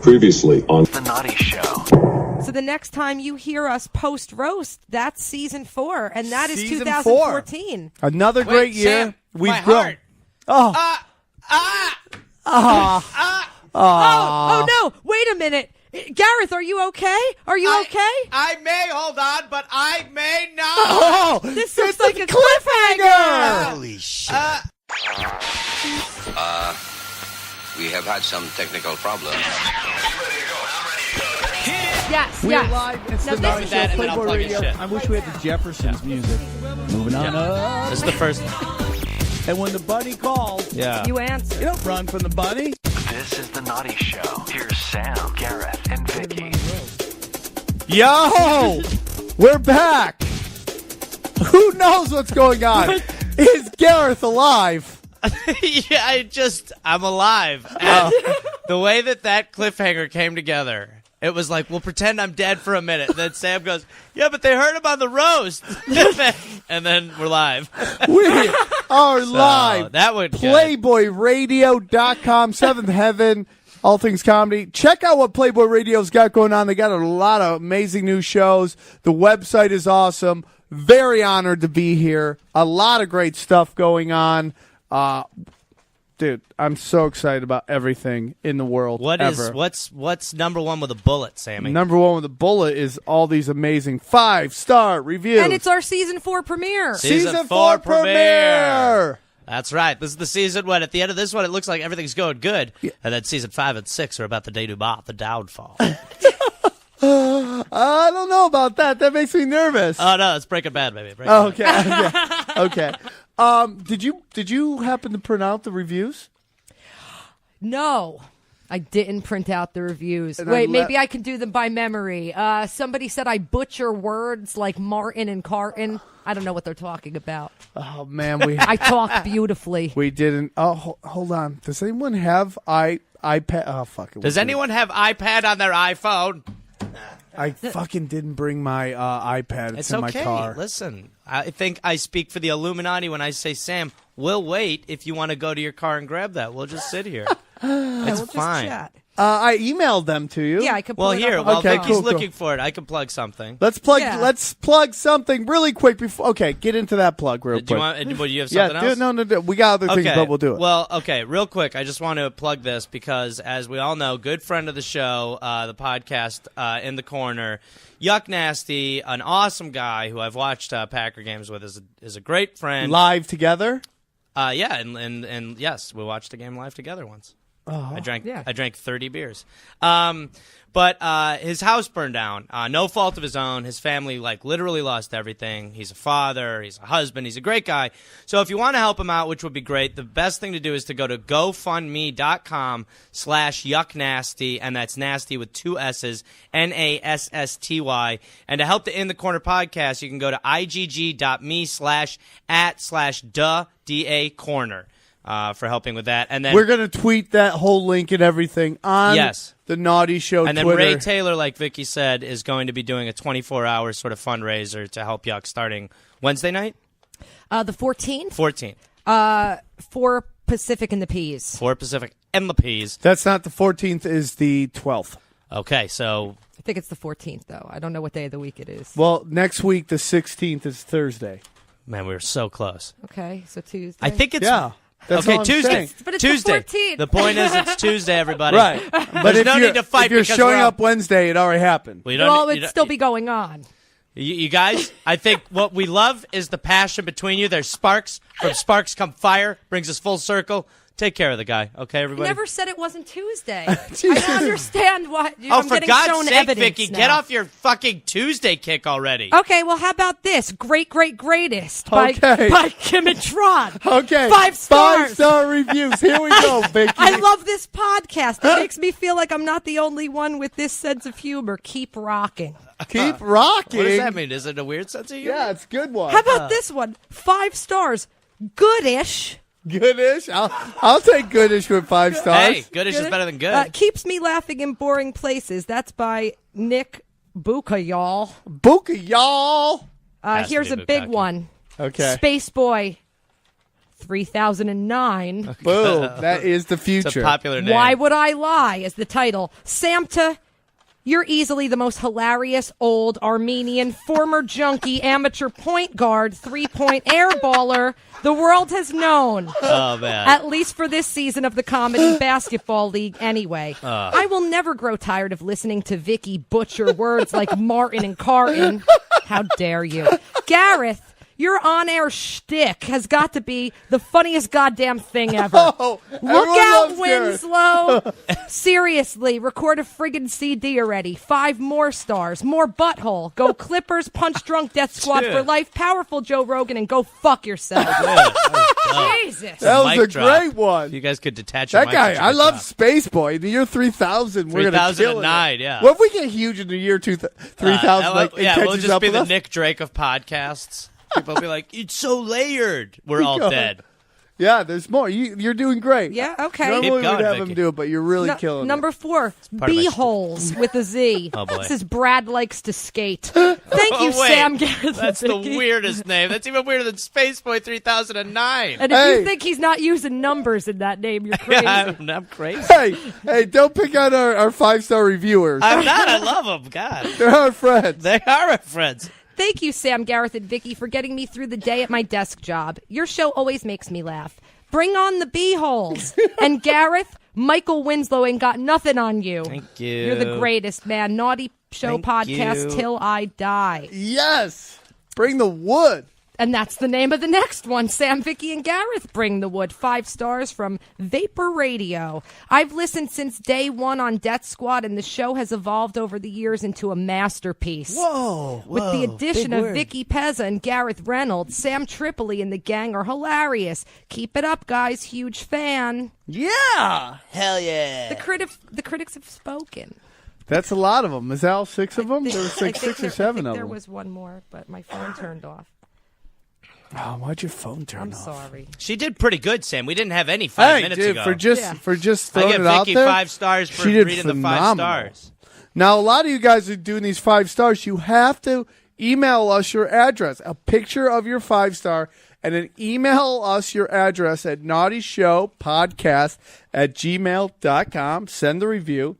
Previously on The Naughty Show. So the next time you hear us post-roast, that's season 4, and that is Season 2014. Another great year. Sam, We've my grown. heart. Oh, no, wait a minute. Gareth, are you okay? Are you okay? I may, hold on, but I may not. Oh, This looks like a cliffhanger. Holy shit. We have had some technical problems. Yes, We're yes. live. It's Now the this Naughty is Show, that, and then I'll Playboy plug his Radio. shit. I wish we had the Jeffersons music. Moving on up. This is the first. And when the bunny calls, Yeah. You answer. you don't run from the bunny. This is The Naughty Show. Here's Sam, Gareth, and Vicky. Yo, we're back. Who knows what's going on? Is Gareth alive? Yeah, I'm alive. And the way that cliffhanger came together, it was like, we'll pretend I'm dead for a minute. Then Sam goes, yeah, but they heard him on the roast. And then we're live. We are live. That would PlayboyRadio.com, Seventh Heaven, all things comedy. Check out what Playboy Radio's got going on. They got a lot of amazing new shows. The website is awesome. Very honored to be here. A lot of great stuff going on. Dude, I'm so excited about everything in the world. What's number one with a bullet, Sammy? Number one with a bullet is all these amazing 5-star reviews. And it's our season 4 premiere. Season 4 premiere. That's right. This is the season when, at the end of this one, it looks like everything's going good. Yeah. And then season 5 and 6 are about the denouement, the downfall. I don't know about that. That makes me nervous. Oh, no, it's Breaking Bad, baby. Okay. Did you happen to print out the reviews? No, I didn't print out the reviews. And Wait, maybe I can do them by memory. Somebody said I butcher words like Martin and Carton. I don't know what they're talking about. Oh man, I talk beautifully. We didn't. Oh, hold on. Does anyone have iPad? Oh fuck it. Does anyone have iPad on their iPhone? I fucking didn't bring my iPad. It's in okay. my car. Listen, I think I speak for the Illuminati when I say, Sam, we'll wait if you want to go to your car and grab that. We'll just sit here. It's We'll fine. just chat. I emailed them to you. Yeah, I could. Well, pull it here, up. while Okay, Vicky's cool. looking for it, I can plug something. Let's plug. Yeah. Let's plug something really quick before. Okay, get into that plug real Do quick. you have Yeah, something else? no. We got other things, but we'll do it. Well, okay, real quick, I just want to plug this because, as we all know, good friend of the show, the podcast In the Corner, Yuck Nasty, an awesome guy who I've watched Packer games with, is a great friend. Live together. Yeah, and yes, we watched a game live together once. I drank 30 beers. But his house burned down. No fault of his own. His family, literally lost everything. He's a father. He's a husband. He's a great guy. So if you want to help him out, which would be great, the best thing to do is to go to GoFundMe.com/yucknasty, and that's nasty with 2 S's, NASSTY. And to help the In the Corner podcast, you can go to igg.me/@/DA Corner. For helping with that. And then We're going to tweet that whole link and everything on the Naughty Show and then Twitter. Ray Taylor, like Vicky said, is going to be doing a 24-hour sort of fundraiser to help Yuck starting Wednesday night? The 14th. 14th. 4 Pacific and the Peas. 4 Pacific and the Peas. That's not the 14th, is the 12th. Okay, so... I think it's the 14th, though. I don't know what day of the week it is. Well, next week, the 16th, is Thursday. Man, we were so close. Okay, so Tuesday. I think it's... Yeah. That's okay, all I'm Tuesday. saying. But it's Tuesday. the 14th. The point is, it's Tuesday, everybody. Right. But There's no need to fight if you're because showing we're up Wednesday, it already happened. Well, it'd still be going on. You guys, I think what we love is the passion between you. There's sparks. From sparks come fire. Brings us full circle. Take care of the guy, okay, everybody? I never said it wasn't Tuesday. I don't understand why. I'm for getting God's shown sake, evidence Vicky, now. get off your fucking Tuesday kick already. Okay, well, how about this? Greatest Okay. by Kim and Tron. Okay. 5 stars. 5-star reviews. Here we go, Vicky. I love this podcast. It makes me feel like I'm not the only one with this sense of humor. Keep rocking. Keep rocking. What does that mean? Is it a weird sense of humor? Yeah, it's a good one. How about this one? 5 stars. Goodish. Goodish? I'll take goodish with 5 stars. Hey, goodish is better than good. Keeps me laughing in boring places. That's by Nick Buka, Buka, y'all. Has to Here's be a big Bukkake. one. Okay. Space Boy. 3009. Boom. That is the future. It's a popular name. Why Would I Lie is the title. Samta, you're easily the most hilarious old Armenian former junkie amateur point guard 3-point airballer the world has known. Oh, man. At least for this season of the Comedy Basketball League anyway. I will never grow tired of listening to Vicky butcher words like Martin and Carton. How dare you. Gareth, your on-air shtick has got to be the funniest goddamn thing ever. Oh, Look out, Gareth. Winslow. Seriously, record a friggin' CD already. 5 more stars, more butthole. Go Clippers, punch drunk Death Squad for life, powerful Joe Rogan, and go fuck yourself. Jesus. That was Mic a drop. great one. You guys could detach That your guy, mics I at the love top. Space Boy. The year 3000, we're going to kill it. 3009, yeah. What if we get huge in the year 3000? Like, it yeah, we'll catches just up be with the us? Nick Drake of podcasts. People will be like, it's so layered. We're all dead. Yeah, there's more. You're doing great. Yeah, okay. Normally Keep we'd going, have Vicky. him do it, but you're really killing Number 4, part of my B-holes with a Z. Oh, boy. This is Brad likes to skate. Thank you, Oh, wait. Sam Gareth. That's the Vicky. weirdest name. That's even weirder than Spaceboy 3009. And if Hey. you think he's not using numbers in that name, you're crazy. I'm crazy. it. Hey, don't pick on our 5-star reviewers. I'm not. I love them. God. They're our friends. They are our friends. Thank you, Sam Gareth and Vicky, for getting me through the day at my desk job. Your show always makes me laugh. Bring on the B-holes. And Gareth, Michael Winslow ain't got nothing on you. Thank you. You're the greatest, man. Naughty Show Thank podcast you. till I die. Yes. Bring the wood. And that's the name of the next one. Sam, Vicky, and Gareth bring the wood. 5 stars from Vapor Radio. I've listened since day 1 on Death Squad, and the show has evolved over the years into a masterpiece. Whoa. With the addition of Vicky Pezza and Gareth Reynolds, Sam Tripoli and the gang are hilarious. Keep it up, guys. Huge fan. Yeah. Hell yeah. The critics have spoken. That's a lot of them. Is that all 6 of them? I There was think 6 or 7 of there them. was one more, but my phone turned off. Oh, why'd your phone turn I'm off? sorry. She did pretty good, Sam. We didn't have any 5 Hey, minutes dude, ago. for just Yeah. throwing I give it out Vicky there, 5 stars for she did reading the 5 phenomenal. stars. Now, a lot of you guys are doing these 5 stars. You have to email us your address, a picture of your 5-star, and then email us your address at naughtyshowpodcast@gmail.com. Send the review.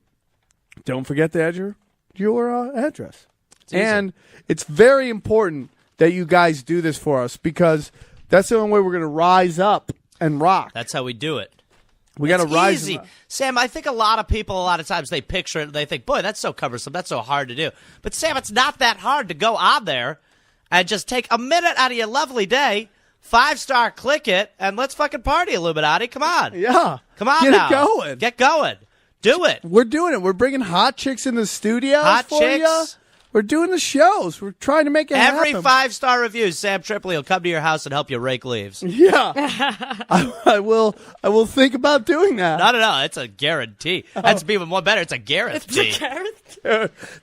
Don't forget to add your address. And it's very important that you guys do this for us because that's the only way we're going to rise up and rock. That's how we do it. We got to It's rise. easy. Sam, I think a lot of people, a lot of times, they picture it and they think, boy, that's so cumbersome. That's so hard to do. But, Sam, it's not that hard to go on there and just take a minute out of your lovely day, 5-star, click it, and let's fucking party a little bit, Adi. Come on. Yeah. Come on Get now. it going. Get going. Do it. We're doing it. We're bringing hot chicks in the studio Hot for chicks. ya. We're doing the shows. We're trying to make it Every happen. 5-star review, Sam Tripoli will come to your house and help you rake leaves. Yeah. I will think about doing that. No. It's a guarantee. That's even more better. It's a Gareth tea.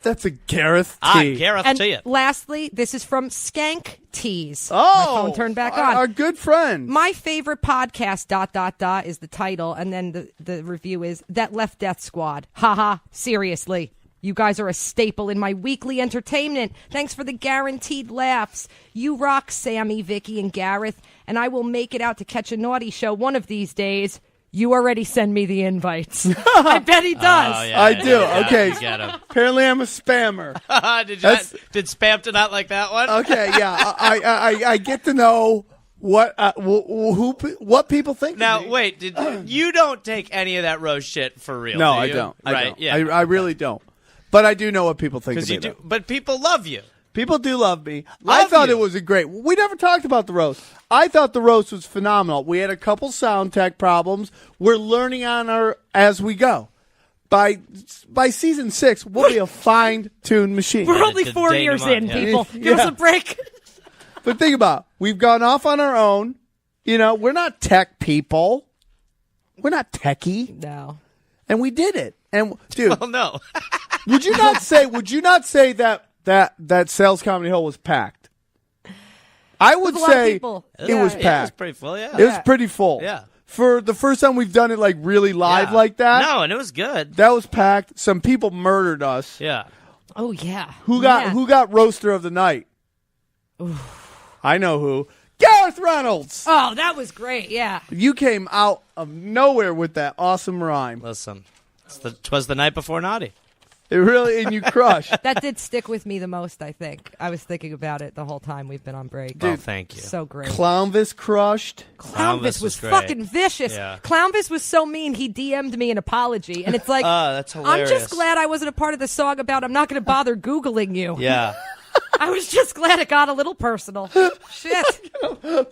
That's a Gareth Ah, tea. Gareth And tea. lastly, this is from Skank Tees. Oh, My phone turned back on. Our good friend. My favorite podcast, ... is the title, and then the review is That Left Death Squad. Haha, seriously. You guys are a staple in my weekly entertainment. Thanks for the guaranteed laughs. You rock, Sammy, Vicky, and Gareth, and I will make it out to catch a naughty show one of these days. You already send me the invites. I bet he does. Oh, yeah, I do. yeah, Okay. you get 'em. Apparently, I'm a spammer. Did Spam to not like that one? Okay, yeah. I get to know what people think. Now, of me. wait. You don't take any of that roast shit for real? No, do I you? don't. I Right? don't. Yeah. I really don't. But I do know what people think of Because me. you do. though. But people love you. People do love me. I Love thought you. it was a great. We never talked about the roast. I thought the roast was phenomenal. We had a couple sound tech problems. We're learning as we go. By season 6, we'll be a fine-tuned machine. We're only to 4 date years him up, in, yeah. people. Give us Yeah. a break. But think about it. We've gone off on our own. We're not tech people. We're not techie. No. And we did it. And dude, Well, no. would you not say that Sales Comedy Hall was packed? I would There's a lot of say people. it Yeah, was yeah. It was packed. pretty full, yeah. It was pretty full. Yeah. For the first time we've done it like really live Yeah. like that. No, and it was good. That was packed. Some people murdered us. Yeah. Oh, yeah. Who Yeah. got roaster of the night? I know who. Gareth Reynolds. Oh, that was great. Yeah. You came out of nowhere with that awesome rhyme. Listen, 'twas the night before Naughty. It really, and you crushed. That did stick with me the most, I think. I was thinking about it the whole time we've been on break. Dude, thank you. So great. Clownvis crushed. Clownvis was great. fucking vicious. Yeah. Clownvis was so mean, he DM'd me an apology. And it's like, That's hilarious. I'm just glad I wasn't a part of the song about I'm not going to bother Googling you. Yeah. I was just glad it got a little personal. Shit.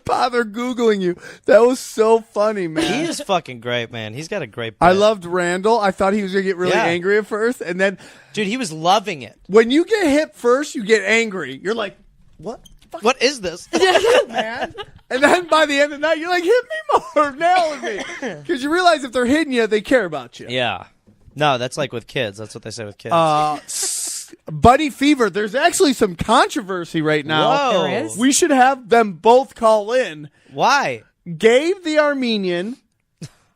Bother Googling you. That was so funny, man. He is fucking great, man. He's got a great bit. I loved Randall. I thought he was going to get really angry at first. And then, dude, he was loving it. when you get hit first, you get angry. You're like, what? What is this? Man. And then by the end of the night, you're like, hit me more, nail me. Because you realize if they're hitting you, they care about you. Yeah. No, that's like with kids. That's what they say with kids. Buddy Fever, there's actually some controversy right now. Whoa. There is? We should have them both call in. Why? Gabe the Armenian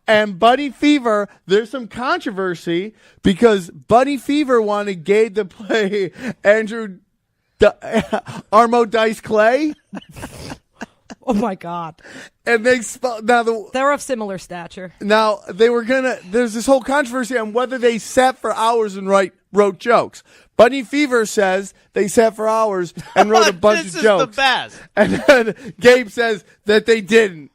and Buddy Fever, there's some controversy because Buddy Fever wanted Gabe to play Andrew Armo Dice Clay. Oh, my God. And they They're of similar stature. Now, they were there's this whole controversy on whether they sat for hours and wrote jokes. Buddy Fever says they sat for hours and wrote a bunch of jokes. This is the best. And then Gabe says that they didn't.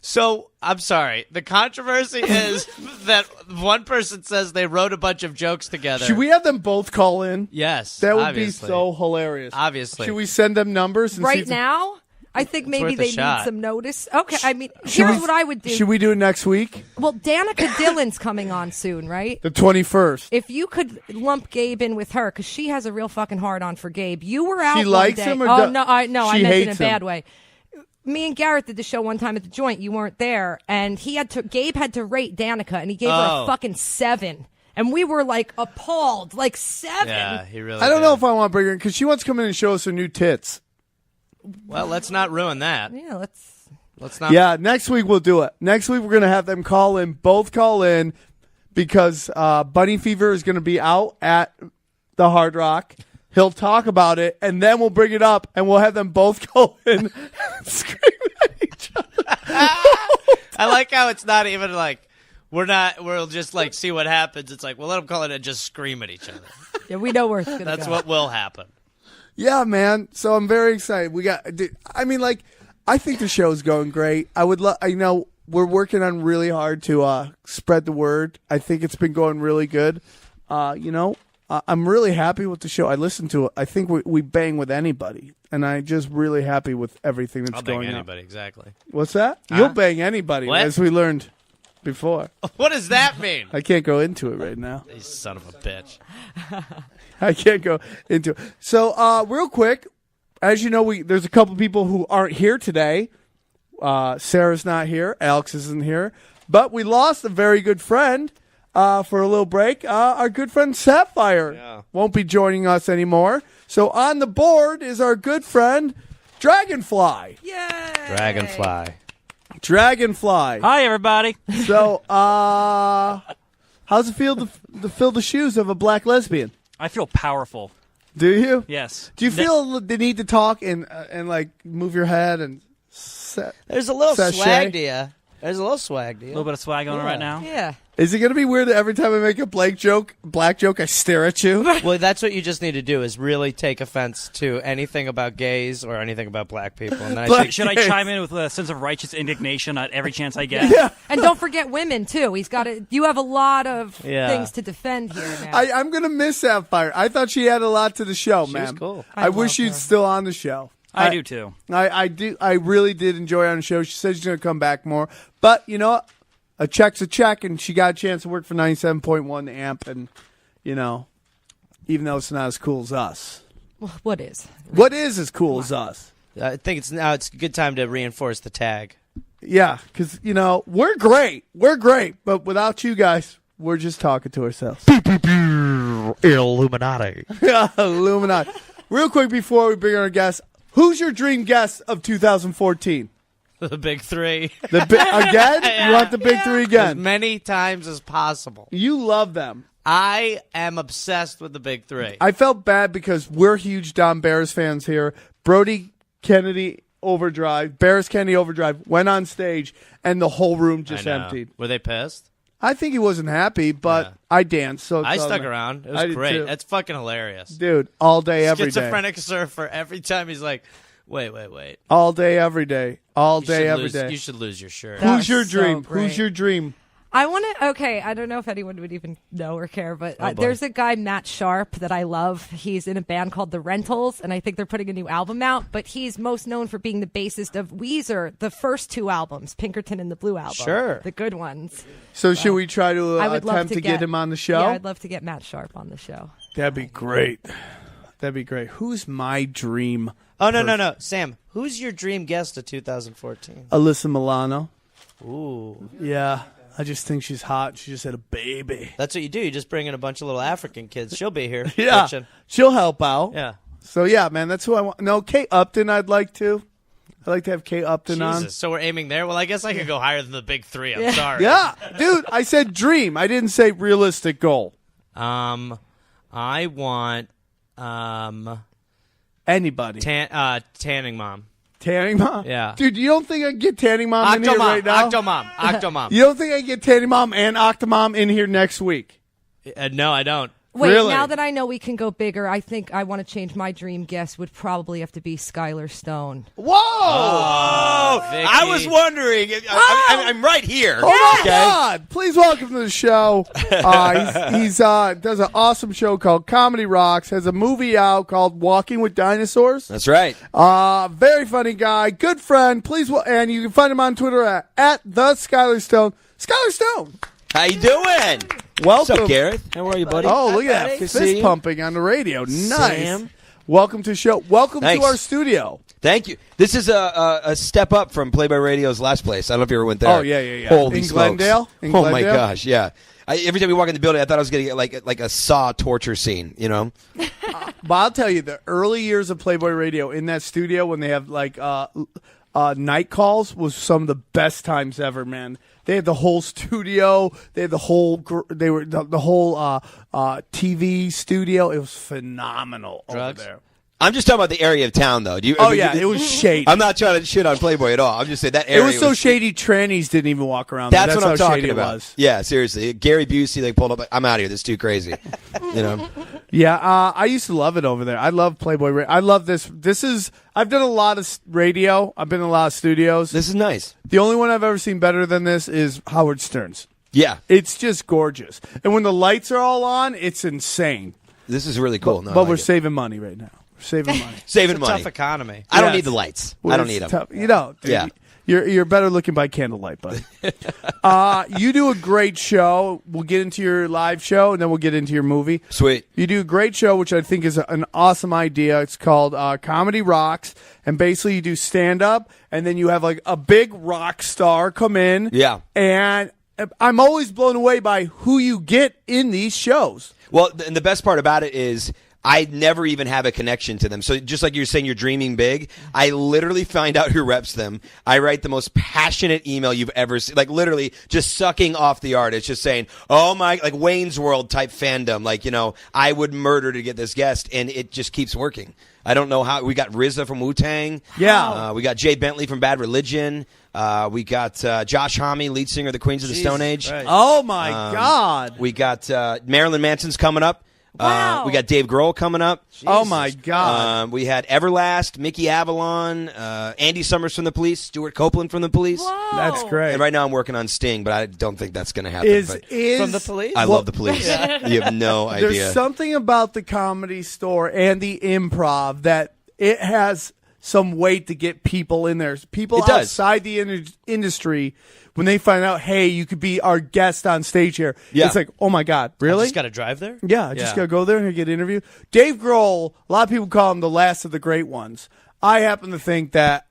So, I'm sorry. The controversy is that one person says they wrote a bunch of jokes together. Should we have them both call in? Yes. That would obviously. be so hilarious. Obviously. Should we send them numbers? And see Right if now? I think maybe worth a they need shot. some notice. Okay, I mean, Should here's we- what I would do. Should we do it next week? Well, Danica Dillon's coming on soon, right? The 21st. If you could lump Gabe in with her, because she has a real fucking hard on for Gabe. You were out She one likes day. him or oh, do- no, I she meant it in a hates bad him? way. Me and Garrett did the show one time at the joint. You weren't there. And Gabe had to rate Danica, and he gave her a fucking 7. And we were like appalled. Like 7. Yeah, he really I don't did. know if I want to bring her in because she wants to come in and show us her new tits. Well, let's not ruin that. Yeah, Let's not. Yeah, next week we'll do it. Next week we're going to have them both call in because Bunny Fever is going to be out at the Hard Rock. He'll talk about it, and then we'll bring it up, and we'll have them both call in and scream at each other. I like how it's not even like we'll just like see what happens. It's like, we'll let them call it and just scream at each other. yeah, we know where it's going to go. That's what will happen. Yeah, man. So I'm very excited. I think the show's going great. We're working on really hard to spread the word. I think it's been going really good. I'm really happy with the show. I listened to it. I think we bang with anybody, and I'm just really happy with everything that's I'll going bang on. anybody, exactly. What's that? You'll bang anybody, What? as we learned before. What does that mean? I can't go into it right now. You son of a bitch. I can't go into it. So, real quick, as you know, there's a couple people who aren't here today. Sarah's not here. Alex isn't here. But we lost a very good friend for a little break. Our good friend Sapphire won't be joining us anymore. So on the board is our good friend Dragonfly. Yay! Dragonfly. Hi, everybody. So, how's it feel to fill the shoes of a black lesbian? I feel powerful. Do you? Yes. Do you feel the need to talk and like move your head and There's a little Sachet. swag to you. There's a little swag to A you. little bit of swag on it right now. Yeah. Is it going to be weird that every time I make a black joke, I stare at you? Well, that's what you just need to do is really take offense to anything about gays or anything about black people. And then I think Should I chime in with a sense of righteous indignation at every chance I get? Yeah. And don't forget women, too. You have a lot of Yeah. things to defend here now. I'm going to miss Sapphire. I thought she had a lot to the show, She man. was cool. I love wish she'd her. still on the show. I do, too. I do. I really did enjoy her on the show. She said she's going to come back more. But you know what? A check's a check, and she got a chance to work for 97.1 Amp, and, even though it's not as cool as us. Well, what is? What is as cool as us? I think it's a good time to reinforce the tag. Yeah, because, we're great. We're great. But without you guys, we're just talking to ourselves. Illuminati. Yeah, Illuminati. Real quick before we bring on our guest, who's your dream guest of 2014? The big three. Again? You want the big three As again? many times as possible. You love them. I am obsessed with the big three. I felt bad because we're huge Don Barris fans here. Brody Kennedy Overdrive, Barris Kennedy Overdrive, went on stage, and the whole room just emptied. Were they pissed? I think he wasn't happy, but I danced. So I stuck around. It was great. That's fucking hilarious. Dude, all day, every day. Schizophrenic surfer, every time he's like, wait. All day, every day. All day, every day. You should lose your shirt. Who's your dream? Who's your dream? I want to. Okay, I don't know if anyone would even know or care, but there's a guy, Matt Sharp, that I love. He's in a band called The Rentals, and I think they're putting a new album out. But he's most known for being the bassist of Weezer, the first 2 albums, Pinkerton and the Blue Album. Sure. The good ones. So should we try to attempt to get him on the show? Yeah, I'd love to get Matt Sharp on the show. That'd be great. That'd be great. Who's my dream? Oh, no. Sam, who's your dream guest of 2014? Alyssa Milano. Ooh. Yeah. I just think she's hot. She just had a baby. That's what you do. You just bring in a bunch of little African kids. She'll be here. Yeah. Watching. She'll help out. Yeah. So, yeah, man, that's who I want. No, Kate Upton I'd like to. I'd like to have Kate Upton on. So we're aiming there? Well, I guess I could go higher than the big 3. I'm sorry. Yeah. Dude, I said dream. I didn't say realistic goal. I want anybody. Tanning Mom. Tanning Mom? Yeah. Dude, you don't think I can get Tanning Mom in here right now? Octomom. You don't think I can get Tanning Mom and Octomom in here next week? No, I don't. Wait, really? Now that I know we can go bigger, I think I want to change my dream guest would probably have to be Skyler Stone. Whoa! Oh, I was wondering. I'm right here. Oh, my God. Please welcome to the show. He's does an awesome show called Comedy Rocks, has a movie out called Walking with Dinosaurs. That's right. Very funny guy, good friend. Please, and you can find him on Twitter at the Skyler Stone. Skyler Stone. How you doing? Welcome. What's up, Gareth? How are you, buddy? Oh, look at that. Good to see Fist you. pumping on the radio. Nice. Sam. Welcome to the show. Welcome Thanks. to our studio. Thank you. This is a step up from Play by Radio's last place. I don't know if you ever went there. Oh, yeah. Holy In smokes. Glendale? Oh, my gosh, yeah. Every time we walk in the building, I thought I was going to get like a Saw torture scene, you know? But I'll tell you, the early years of Playboy Radio in that studio when they have like night calls was some of the best times ever, man. They had the whole studio. They had the whole. They were the whole TV studio. It was phenomenal Drugs? over there. I'm just talking about the area of town, though. It was shady. I'm not trying to shit on Playboy at all. I'm just saying that area. It was so shady. Trannies didn't even walk around. That's what how I'm shady talking it about. was. Yeah, seriously. Gary Busey pulled up. I'm out of here. This is too crazy. You know. Yeah, I used to love it over there. I love Playboy Radio. I love this. I've done a lot of radio. I've been in a lot of studios. This is nice. The only one I've ever seen better than this is Howard Stern's. Yeah. It's just gorgeous. And when the lights are all on, it's insane. This is really cool. But we're saving money right now. We're saving money. saving It's a money. tough economy. I don't Yes. need the lights. Well, I don't it's need them. tough. You know, dude, Yeah. You're better looking by candlelight, buddy. You do a great show. We'll get into your live show, and then we'll get into your movie. Sweet. You do a great show, which I think is an awesome idea. It's called Comedy Rocks, and basically you do stand-up, and then you have like a big rock star come in. Yeah. And I'm always blown away by who you get in these shows. Well, and the best part about it is I never even have a connection to them. So just like you're saying you're dreaming big, I literally find out who reps them. I write the most passionate email you've ever seen. Like literally just sucking off the art. It's just saying, oh my, like Wayne's World type fandom. Like, you know, I would murder to get this guest, and it just keeps working. I don't know how. We got RZA from Wu-Tang. Yeah. We got Jay Bentley from Bad Religion. We got Josh Homme, lead singer of the Queens of the Stone Age. Right. Oh, my God. We got Marilyn Manson's coming up. Wow. We got Dave Grohl coming up. Oh, my God. We had Everlast, Mickey Avalon, Andy Summers from The Police, Stuart Copeland from The Police. Whoa. That's great. And right now I'm working on Sting, but I don't think that's going to happen. Is From the police? I love The Police. You have no idea. There's something about the Comedy Store and the Improv that it has some weight to get people in there. People It does. outside the industry, when they find out, hey, you could be our guest on stage here, Yeah. it's like, oh my God, I really? just got to drive there? Yeah, I just gotta go there and get interviewed. Dave Grohl, a lot of people call him the last of the great ones. I happen to think that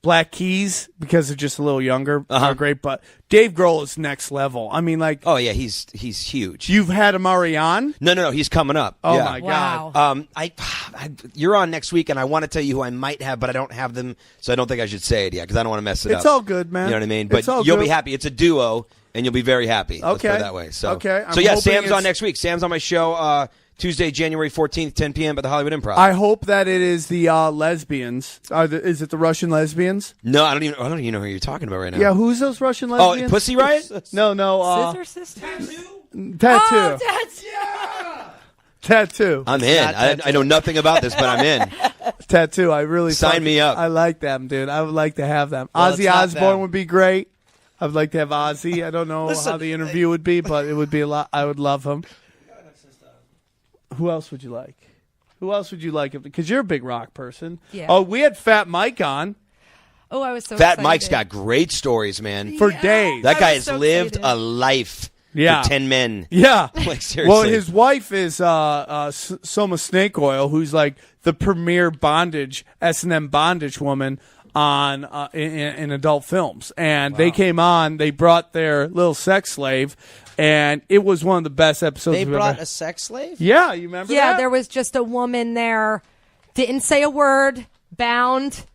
Black Keys, because they're just a little younger, are great, but Dave Grohl is next level. I mean, like, Oh, yeah, he's huge. you've had Amari on? No, he's coming up. Oh, Yeah. my God. Wow. You're on next week, and I want to tell you who I might have, but I don't have them, so I don't think I should say it yet because I don't want to mess it up. It's all good, man. You know what I mean? It's But all you'll good. be happy. It's a duo, and you'll be very happy. Let's put Okay. it that way. So, Okay. I'm so yeah, hoping Sam's on it's- next week. Sam's on my show Tuesday, January 14th, 10 p.m. at the Hollywood Improv. I hope that it is the lesbians. Is it the Russian lesbians? No, I don't even know who you're talking about right now. Yeah, who's those Russian lesbians? Oh, Pussy Riot? No. Scissor Sisters? Tattoo. Oh, tattoo. Tattoo. I'm in. I know nothing about this, but I'm in. Tattoo. I really Sign me up. I like them, dude. I would like to have them. Well, Ozzy it's not Osbourne them. would be great. I'd like to have Ozzy. I don't know how the interview would be, but it would be a lot. I would love him. Who else would you like? Who else would you like? Because you're a big rock person. Yeah. Oh, we had Fat Mike on Oh, I was so Fat excited. Mike's got great stories, man. for days. That guy I has was so lived excited. a life Yeah. for 10 men. Yeah. Like, seriously. Well, his wife is Soma Snake Oil, who's like the premier bondage S&M bondage woman on in adult films. And they came on. They brought their little sex slave, and it was one of the best episodes. They we've brought ever. a sex slave? Yeah, you remember? Yeah, that? there was just a woman there, didn't say a word, bound.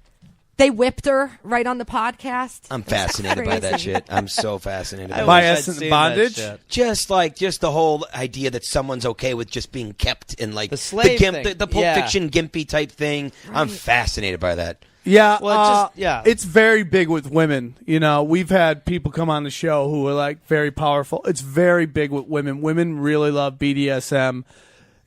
They whipped her right on the podcast. I'm fascinated by that Crazy. shit. I'm so fascinated by By that. I'd essence seen bondage? that shit. Just the whole idea that someone's okay with just being kept in like The slave gimp, thing. the Pulp Yeah. Fiction gimpy type thing. I'm fascinated by that. Yeah, Well, yeah. it's very big with women. You know, we've had people come on the show who are like very powerful. It's very big with women. Women really love BDSM.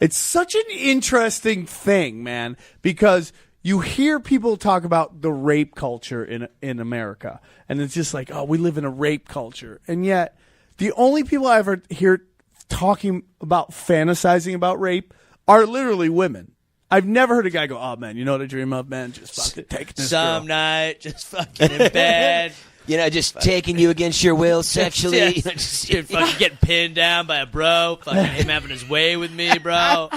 It's such an interesting thing, man, because you hear people talk about the rape culture in America, and it's just like, oh, we live in a rape culture, and yet the only people I ever hear talking about fantasizing about rape are literally women. I've never heard a guy go, "Oh man, you know what I dream of, man? Just fucking taking this Some girl." night, just fucking in bed. You know, just taking you against your will sexually. Yeah. You know, just- You're fucking getting pinned down by a bro. Fucking him having his way with me, bro.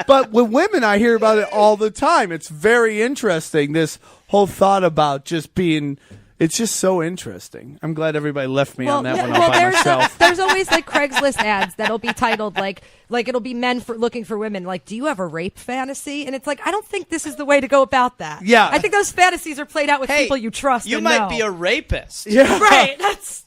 But with women, I hear about it all the time. It's very interesting. This whole thought about just being. It's just so interesting. I'm glad everybody left me on that one all by myself. There's always like Craigslist ads that'll be titled like it'll be men looking for women. Like, do you have a rape fantasy? And it's like, I don't think this is the way to go about that. Yeah. I think those fantasies are played out with Hey, people you trust. You and might know. be a rapist. Yeah. right. That's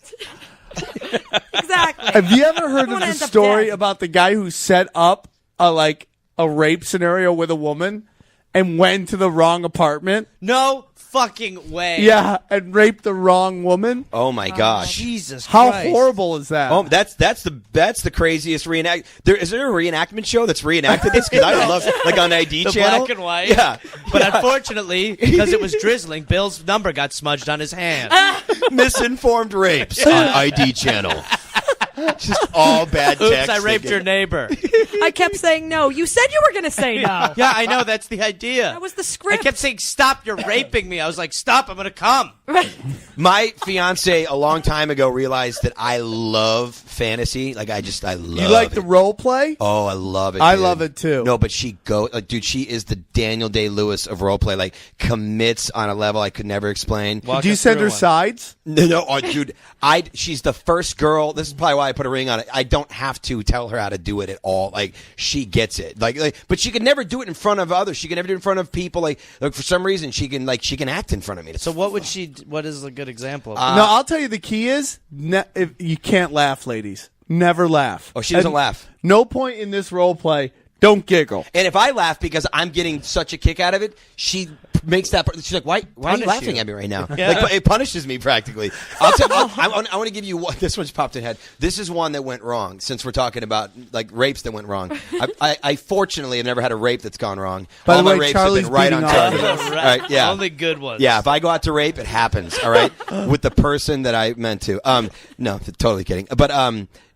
exactly. Have you ever heard of wanna the end up story dead. about the guy who set up a rape scenario with a woman and went to the wrong apartment? No fucking way. Yeah, and raped the wrong woman. oh my gosh. Jesus How Christ. horrible is that? Oh, that's the craziest reenact. Is there a reenactment show that's reenacted this? Because I would love like on ID The channel. black and white. Yeah, But unfortunately, because it was drizzling, Bill's number got smudged on his hand. misinformed rapes on ID channel. Just all bad Oops, text. I raped your neighbor. I kept saying no. You said you were going to say no. Yeah, I know. That's the idea. That was the script. I kept saying, stop, you're raping me. I was like, stop, I'm going to come. Right. My fiance a long time ago realized that I love fantasy. Like I love. you like the it. role play? Oh, I love it. I dude. love it, too. No, but dude, she is the Daniel Day-Lewis of role play. Like commits on a level I could never explain. Walk Do you us send through her one. sides? No, oh, dude, she's the first girl. This is probably why I put a ring on it. I don't have to tell her how to do it at all. Like she gets it. Like, but she could never do it in front of others. She can never do it in front of people. Like for some reason, she can act in front of me. So what is a good example of No, I'll tell you the key is if you can't laugh, ladies. Never laugh. Oh, she doesn't And laugh. No point in this role play. Don't giggle. And if I laugh because I'm getting such a kick out of it, she makes that. She's like, "Why are you Punish laughing you. at me right now?" Yeah. Like, it punishes me practically. I want to give you one. This one's popped in head. This is one that went wrong. Since we're talking about like rapes that went wrong, I fortunately have never had a rape that's gone wrong. By All the my way, rapes Charlie's have been right on beating off. target. Right. All right, yeah. Only good ones. Yeah, if I go out to rape, it happens. All right, with the person that I meant to. No, totally kidding. But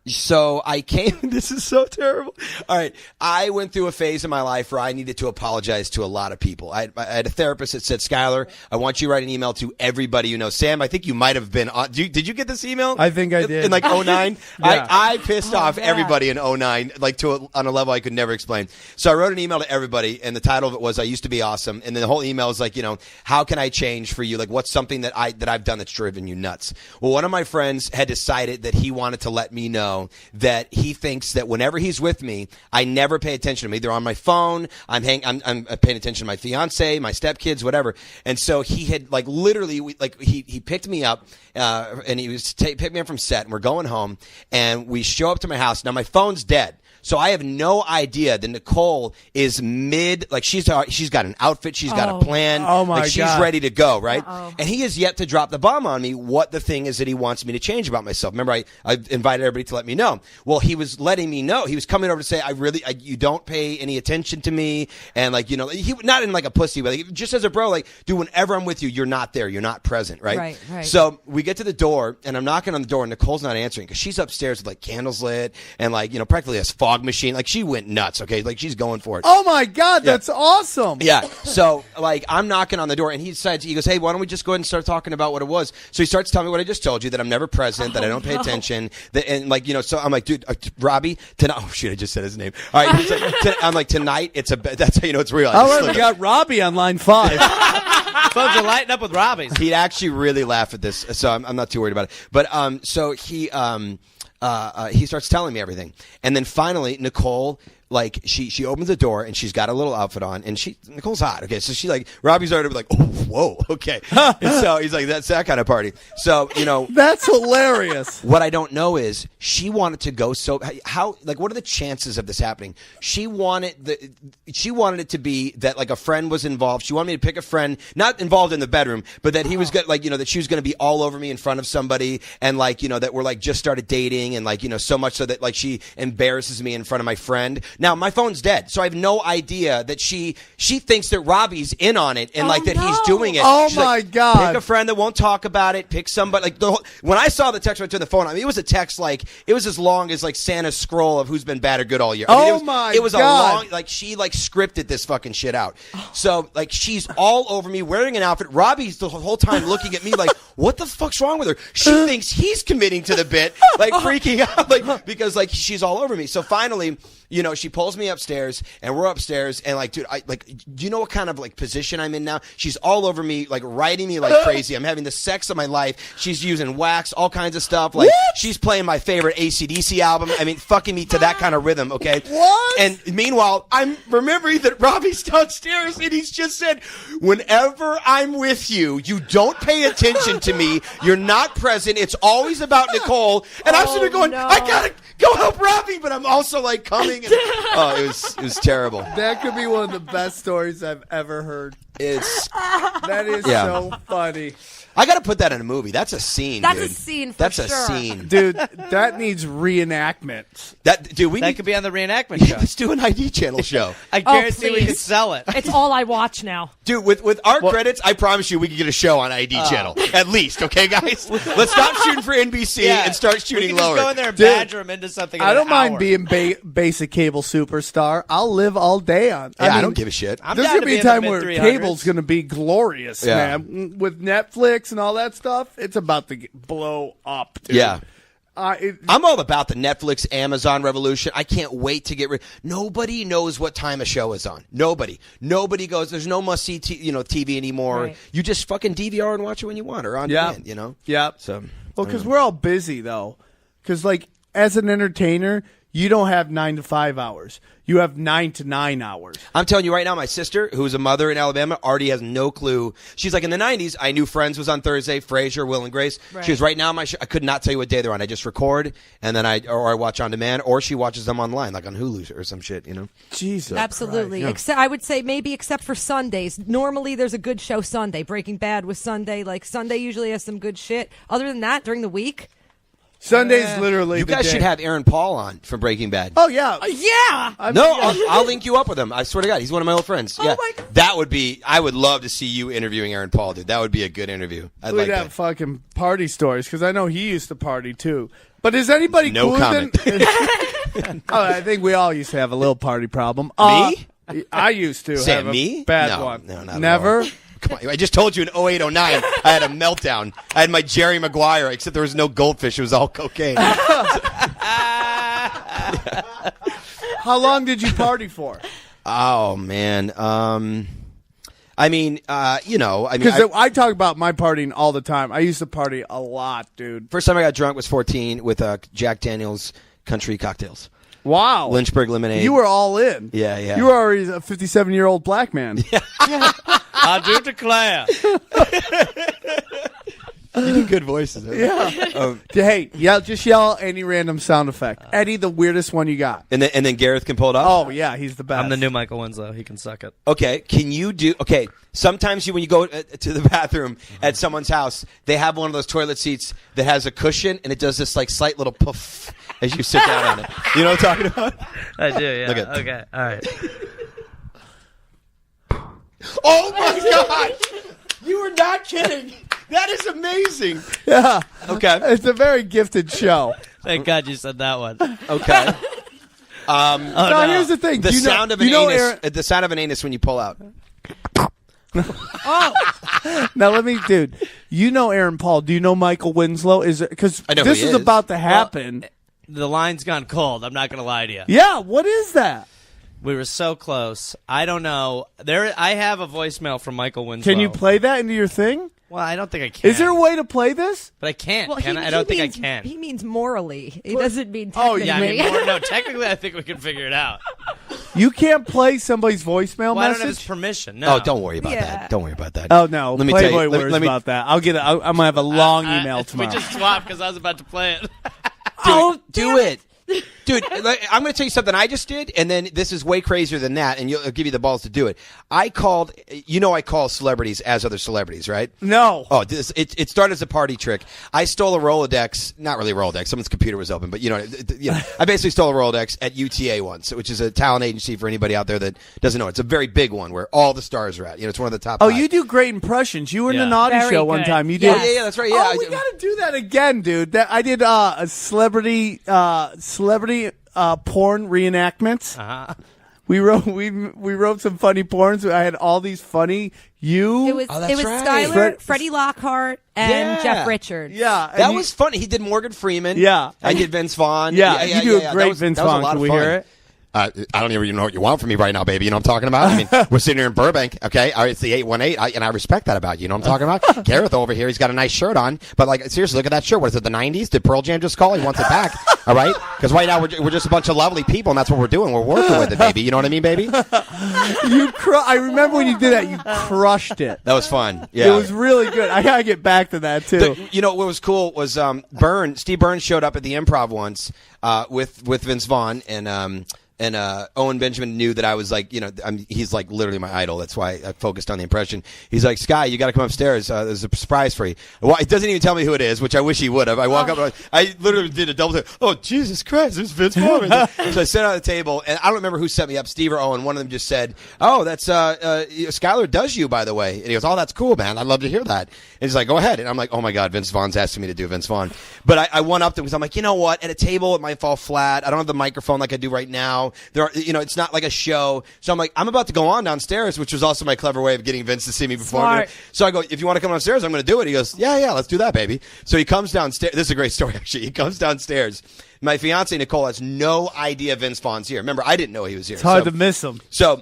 so I came. This is so terrible. All right, I went through a phase in my life where I needed to apologize to a lot of people. I had a therapist that said, "Skyler, I want you to write an email to everybody you know." Sam, I think you might have been on. Did you get this email? I think I did. In like 09? Yeah. I pissed off yeah. everybody in 09, like on a level I could never explain. So I wrote an email to everybody, and the title of it was "I used to be awesome." And then the whole email is like, how can I change for you? Like, what's something that I've done that's driven you nuts? Well, one of my friends had decided that he wanted to let me know that he thinks that whenever he's with me, I never pay attention to him. Either on my phone, I'm paying attention to my fiance, my stepkids, whatever. And so he had like literally, he picked me up, and he was picked me up from set, and we're going home, and we show up to my house. Now my phone's dead. So I have no idea that Nicole is like she's got an outfit, she's got a plan, my she's God. ready to go, right? And he has yet to drop the bomb on me what the thing is that he wants me to change about myself. Remember, I invited everybody to let me know. Well, he was letting me know. He was coming over to say, you don't pay any attention to me, and like, he not in like a pussy, but like, just as a bro, like, dude, whenever I'm with you, you're not there, you're not present, right? Right. So we get to the door, and I'm knocking on the door, and Nicole's not answering because she's upstairs with like candles lit and like practically a fog machine. Like she went nuts. Okay, like she's going for it. Oh my God, that's awesome. Yeah. So like I'm knocking on the door, and he goes, hey, why don't we just go ahead and start talking about what it was? So he starts telling me what I just told you, that I'm never present, that I don't pay attention, and like so I'm like, dude, Robbie, tonight. Oh shit, I just said his name. All right, he's like, I'm like, tonight it's that's how you know it's real. All right, we got Robbie on line 5. Phones are lighting up with Robbie's. He'd actually really laugh at this, so I'm not too worried about it. But so he starts telling me everything, and then finally Nicole, like she opens the door and she's got a little outfit on, and Nicole's hot. Okay, so she like Robbie's already like, oh whoa, okay. And so he's like, that's that kind of party. So that's hilarious. What I don't know is she wanted to go. So how, like, what are the chances of this happening? She wanted it to be that like a friend was involved. She wanted me to pick a friend, not involved in the bedroom, but that he was good, like that she was going to be all over me in front of somebody, and like that we're like just started dating, and like so much so that like she embarrasses me in front of my friend. Now my phone's dead, so I have no idea that she thinks that Robbie's in on it, and like that he's doing it. Oh She's my like, God! Pick a friend that won't talk about it. Pick somebody. Like when I saw the text right to the phone, I mean, it was a text like it was as long as like Santa's scroll of who's been bad or good all year. I mean, it was God. a long, like she like scripted this fucking shit out. So like she's all over me wearing an outfit. Robbie's the whole time looking at me like, what the fuck's wrong with her? She thinks he's committing to the bit, like freaking out, like because like she's all over me. So finally, she pulls me upstairs, and we're upstairs, and like, dude, do you know what kind of like position I'm in now? She's all over me, like riding me like crazy. I'm having the sex of my life. She's using wax, all kinds of stuff. Like she's playing my favorite AC/DC album. I mean, fucking me to that kind of rhythm. Okay. What? And meanwhile, I'm remembering that Robbie's downstairs, and he's just said, whenever I'm with you, you don't pay attention to me. You're not present. It's always about Nicole. And I'm sitting there going, I gotta go help Robbie, but I'm also like coming. And, it was terrible. That could be one of the best stories I've ever heard. That is so funny. I got to put that in a movie. That's a scene. That's dude. a scene. That's sure. a scene, dude. That needs reenactment. That could be on the reenactment show. Let's do an ID channel show. I guarantee we please. could sell it. It's all I watch now. Dude, with our credits, I promise you we could get a show on ID channel. At least, okay, guys? Let's stop shooting for NBC and start shooting we can lower. Just go in there and badger them into something. I don't mind being basic cable superstar. I'll live all day on. I don't give a shit. There's going to be a time where cable's going to be glorious, man. With Netflix and all that stuff, it's about to blow up, dude. Yeah. I'm all about the Netflix, Amazon revolution. I can't wait to get rid. Nobody knows what time a show is on. Nobody goes. There's no must see TV anymore. Right. You just fucking DVR and watch it when you want or on demand. Yeah. So because we're all busy though. Because like as an entertainer, you don't have 9 to 5 hours. You have 9 to 9 hours. I'm telling you right now, my sister, who's a mother in Alabama, already has no clue. She's like, in the 90s, I knew Friends was on Thursday, Frasier, Will and Grace. Right. She was right now, I could not tell you what day they're on. I just record, and then I watch on demand, or she watches them online, like on Hulu or some shit, Jesus. Absolutely. Except I would say maybe except for Sundays. Normally there's a good show Sunday. Breaking Bad was Sunday. Like Sunday usually has some good shit. Other than that, during the week, Sunday's literally you the guys day. should have Aaron Paul on from Breaking Bad. Oh, yeah. yeah. I'll link you up with him. I swear to God, he's one of my old friends. Oh, yeah. my God. That would be, I would love to see you interviewing Aaron Paul, dude. That would be a good interview. I'd We'd like have that. fucking party stories because I know he used to party too. But is anybody No cooler comment. than? I think we all used to have a little party problem. Me? I used to Say have me? a bad No, one. no, not at Never. all. Come on, I just told you in 08, 09, I had a meltdown. I had my Jerry Maguire, except there was no goldfish. It was all cocaine. How long did you party for? Oh, man. Because I talk about my partying all the time. I used to party a lot, dude. First time I got drunk was 14 with Jack Daniels country cocktails. Wow. Lynchburg lemonade. You were all in. Yeah, yeah. You were already a 57-year-old black man. I do declare. You do good voices. Yeah. Hey, just yell any random sound effect. Eddie, the weirdest one you got. And then Gareth can pull it off? Oh, yeah, he's the best. I'm the new Michael Winslow. He can suck it. Okay, can you do... Okay, sometimes when you go to the bathroom at someone's house, they have one of those toilet seats that has a cushion, and it does this like slight little puff as you sit down on it. You know what I'm talking about? I do, yeah. Look at Okay, all right. Oh, my God! You are not kidding. That is amazing. Yeah. Okay. It's a very gifted show. Thank God you said that one. Okay. No, here's the thing. The sound of an anus. Aaron, the sound of an anus when you pull out. Now let me, dude. You know Aaron Paul. Do you know Michael Winslow? Is it because I know this who he is is. about to happen? The line's gone cold. I'm not going to lie to you. Yeah. What is that? We were so close. I don't know. I have a voicemail from Michael Winslow. Can you play that into your thing? Well, I don't think I can. Is there a way to play this? But I can't. Well, Can I? I he don't think means- I can. He means morally. He doesn't mean Oh, technically. Yeah, I mean, no, technically, I think we can figure it out. You can't play somebody's voicemail Well, I don't have his message. permission. No. Oh, don't worry about Yeah. that. Don't worry about that. Oh no, Let me tell you- Playboy let worries me- about that. I'll get it. I'm gonna have a long email tomorrow. We just swapped because I was about to play it. Do it. Dude, I'm going to tell you something I just did, and then this is way crazier than that, and I'll give you the balls to do it. I call celebrities as other celebrities, right? No. Oh, it started as a party trick. I stole a Rolodex, not really a Rolodex, someone's computer was open, but I basically stole a Rolodex at UTA once, which is a talent agency for anybody out there that doesn't know. It's a very big one where all the stars are at. It's one of the top Oh, 5. you do great impressions. You were in the Yeah. Naughty Very Show one good. time. You did. Yes. Yeah, that's right. Yeah, Oh, we gotta do that again, dude. I did a celebrity porn reenactments. Uh-huh. We wrote some funny porns. I had all these funny It was Oh, that's right. Skyler, Freddie Lockhart, and Yeah. Jeff Richards. Yeah, and That you- was funny. He did Morgan Freeman. Yeah. I did Vince Vaughn. Yeah, you do a That great was- Vince that was a Vaughn. lot Can of we fun. hear it? I don't even know what you want from me right now, baby. You know what I'm talking about? I mean, we're sitting here in Burbank, okay? It's the 818, and I respect that about you. You know what I'm talking about? Gareth over here, he's got a nice shirt on, but like seriously, look at that shirt. What is it? The 90s? Did Pearl Jam just call? He wants it back, all right? Because right now we're just a bunch of lovely people, and that's what we're doing. We're working with it, baby. You know what I mean, baby? I remember when you did that. You crushed it. That was fun. Yeah, It was really good. I gotta get back to that too. What was cool was Steve Burns showed up at the Improv once with Vince Vaughn and Owen Benjamin knew that I was like, he's like literally my idol. That's why I focused on the impression. He's like, Sky, you got to come upstairs. There's a surprise for you. Well, it doesn't even tell me who it is, which I wish he would have. I walk up, I literally did a double take. Oh, Jesus Christ, there's Vince Vaughn. So I sat at the table, and I don't remember who set me up, Steve or Owen. One of them just said, oh, that's Skyler does you, by the way. And he goes, oh, that's cool, man. I'd love to hear that. And he's like, go ahead. And I'm like, oh, my God, Vince Vaughn's asking me to do Vince Vaughn. But I went up to him because I'm like, you know what? At a table, it might fall flat. I don't have the microphone like I do right now. It's not like a show. So I'm like, I'm about to go on downstairs, which was also my clever way of getting Vince to see me perform. Smart. So I go, if you want to come downstairs, I'm going to do it. He goes, yeah, let's do that, baby. So he comes downstairs. This is a great story, actually. He comes downstairs. My fiance, Nicole, has no idea Vince Vaughn's here. Remember, I didn't know he was here. It's hard to miss him. So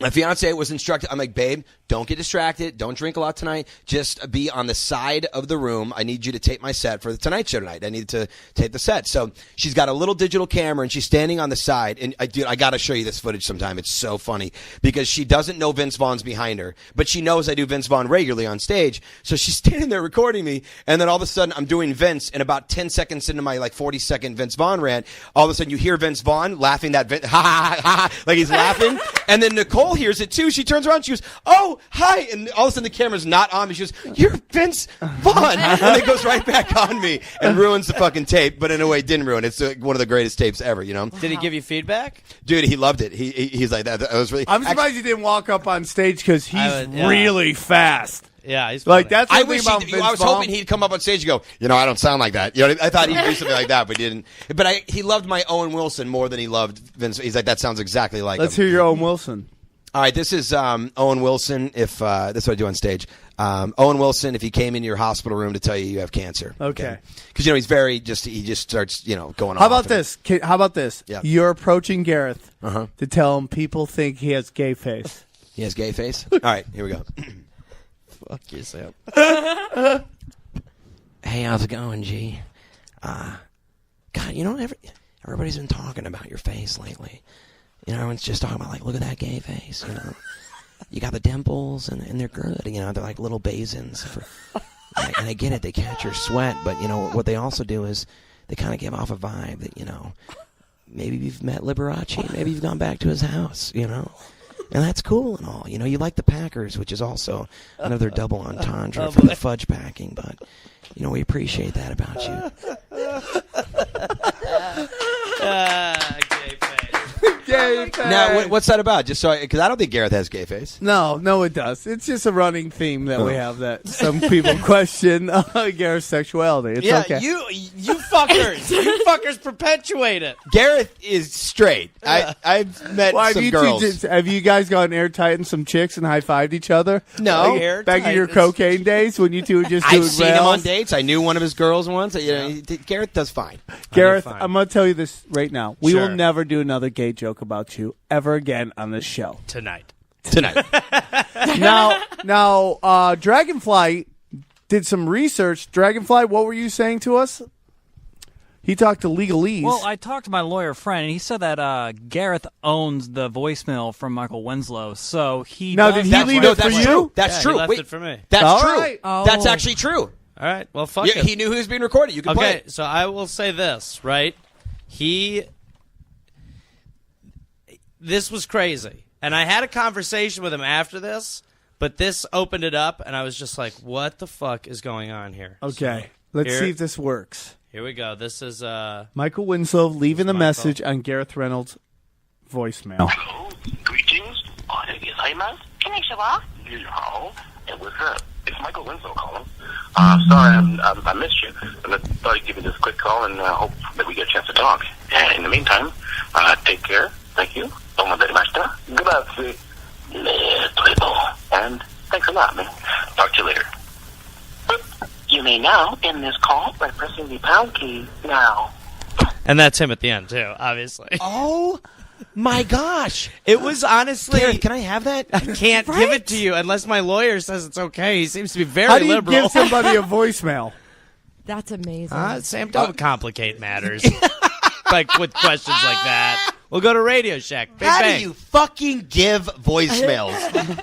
my fiance was instructed. I'm like, babe, don't get distracted. Don't drink a lot tonight. Just be on the side of the room. I need you to tape my set for the Tonight Show tonight. I need to tape the set. So she's got a little digital camera, and she's standing on the side. And I got to show you this footage sometime. It's so funny because she doesn't know Vince Vaughn's behind her, but she knows I do Vince Vaughn regularly on stage. So she's standing there recording me, and then all of a sudden I'm doing Vince, and about 10 seconds into my 40-second Vince Vaughn rant, all of a sudden you hear Vince Vaughn laughing that ha ha ha, like he's laughing, and then Nicole hears it too. She turns around, she goes, oh, hi, and all of a sudden the camera's not on me. She goes, you're Vince Vaughn, and it goes right back on me and ruins the fucking tape, but in a way it didn't ruin it. It's one of the greatest tapes ever, you know? Did he give you feedback? Dude, he loved it. He's like, that was really... I'm surprised he didn't walk up on stage because he's really fast. Yeah, he's Like funny. that's the I thing wish about I Vince was Vaughn. hoping he'd come up on stage and go, I don't sound like that. I thought he'd do something like that, but he didn't. But he loved my Owen Wilson more than he loved Vince. He's like, that sounds exactly like Let's him. hear your Owen Wilson. All right, this is Owen Wilson. If that's what I do on stage, Owen Wilson. If he came into your hospital room to tell you you have cancer, Okay. Because he's very he just starts going. How off about this? How about this? Yeah. You're approaching Gareth Uh-huh. to tell him people think he has gay face. He has gay face. All right, here we go. Fuck you, Sam. Hey, how's it going, G? God, everybody's been talking about your face lately. Everyone's just talking about look at that gay face. You got the dimples and they're good. They're like little basins And I get it, they catch your sweat, but, you know, what they also do is they kind of give off a vibe that, you know, maybe you've met Liberace, maybe you've gone back to his house, you know. And that's cool and all. You know, you like the Packers, which is also another double entendre for the fudge packing, but, you know, we appreciate that about you. Gay face. Gay face. Now, what's that about? Just so, because I don't think Gareth has gay face. No, it does. It's just a running theme that we have that some people question Gareth's sexuality. It's okay. You fuckers perpetuate it. Gareth is straight. I've met some girls. Have you guys gone airtight and some chicks and high-fived each other? No. Like, back in your cocaine days when you two were just doing I've seen him on dates. I knew one of his girls once. You know, Gareth does fine. Gareth, I'm going to tell you this right now. We Sure. will never do another gay joke about you ever again on this show. Tonight. Now, Dragonfly did some research. Dragonfly, what were you saying to us? He talked to legalese. Well, I talked to my lawyer friend, and he said that Gareth owns the voicemail from Michael Winslow, so he. Now, does did he leave it for you? That's true. He left Wait, it for me. that's All true. right. Oh. That's actually true. All right. Well, fuck Yeah, it. he knew he was being recorded. You can play Okay, it. so I will say this, right? This was crazy. And I had a conversation with him after this, but this opened it up, and I was just like, what the fuck is going on here? Okay, So, let's here- see if this works. Here we go. This is, Michael Winslow leaving a Michael. message on Gareth Reynolds' voicemail. Hello, greetings. Gozaimasu. Konnichiwa. Ni hao. Hey, what's up? It's Michael Winslow calling. Sorry, I missed you. I thought I'd give you this quick call and hope that we get a chance to talk. And in the meantime, take care. Thank you. Grazie. And thanks a lot, man. Talk to you later. You may now end this call by pressing the pound key now. and that's him at the end, too, obviously. Oh, my gosh. It was honestly... Gareth, can I have that? I can't Right? give it to you unless my lawyer says it's okay. He seems to be very How do you liberal. give somebody a voicemail? That's amazing. Sam, don't complicate matters like with questions like that. We'll go to Radio Shack. Big How Bang. do you fucking give voicemails?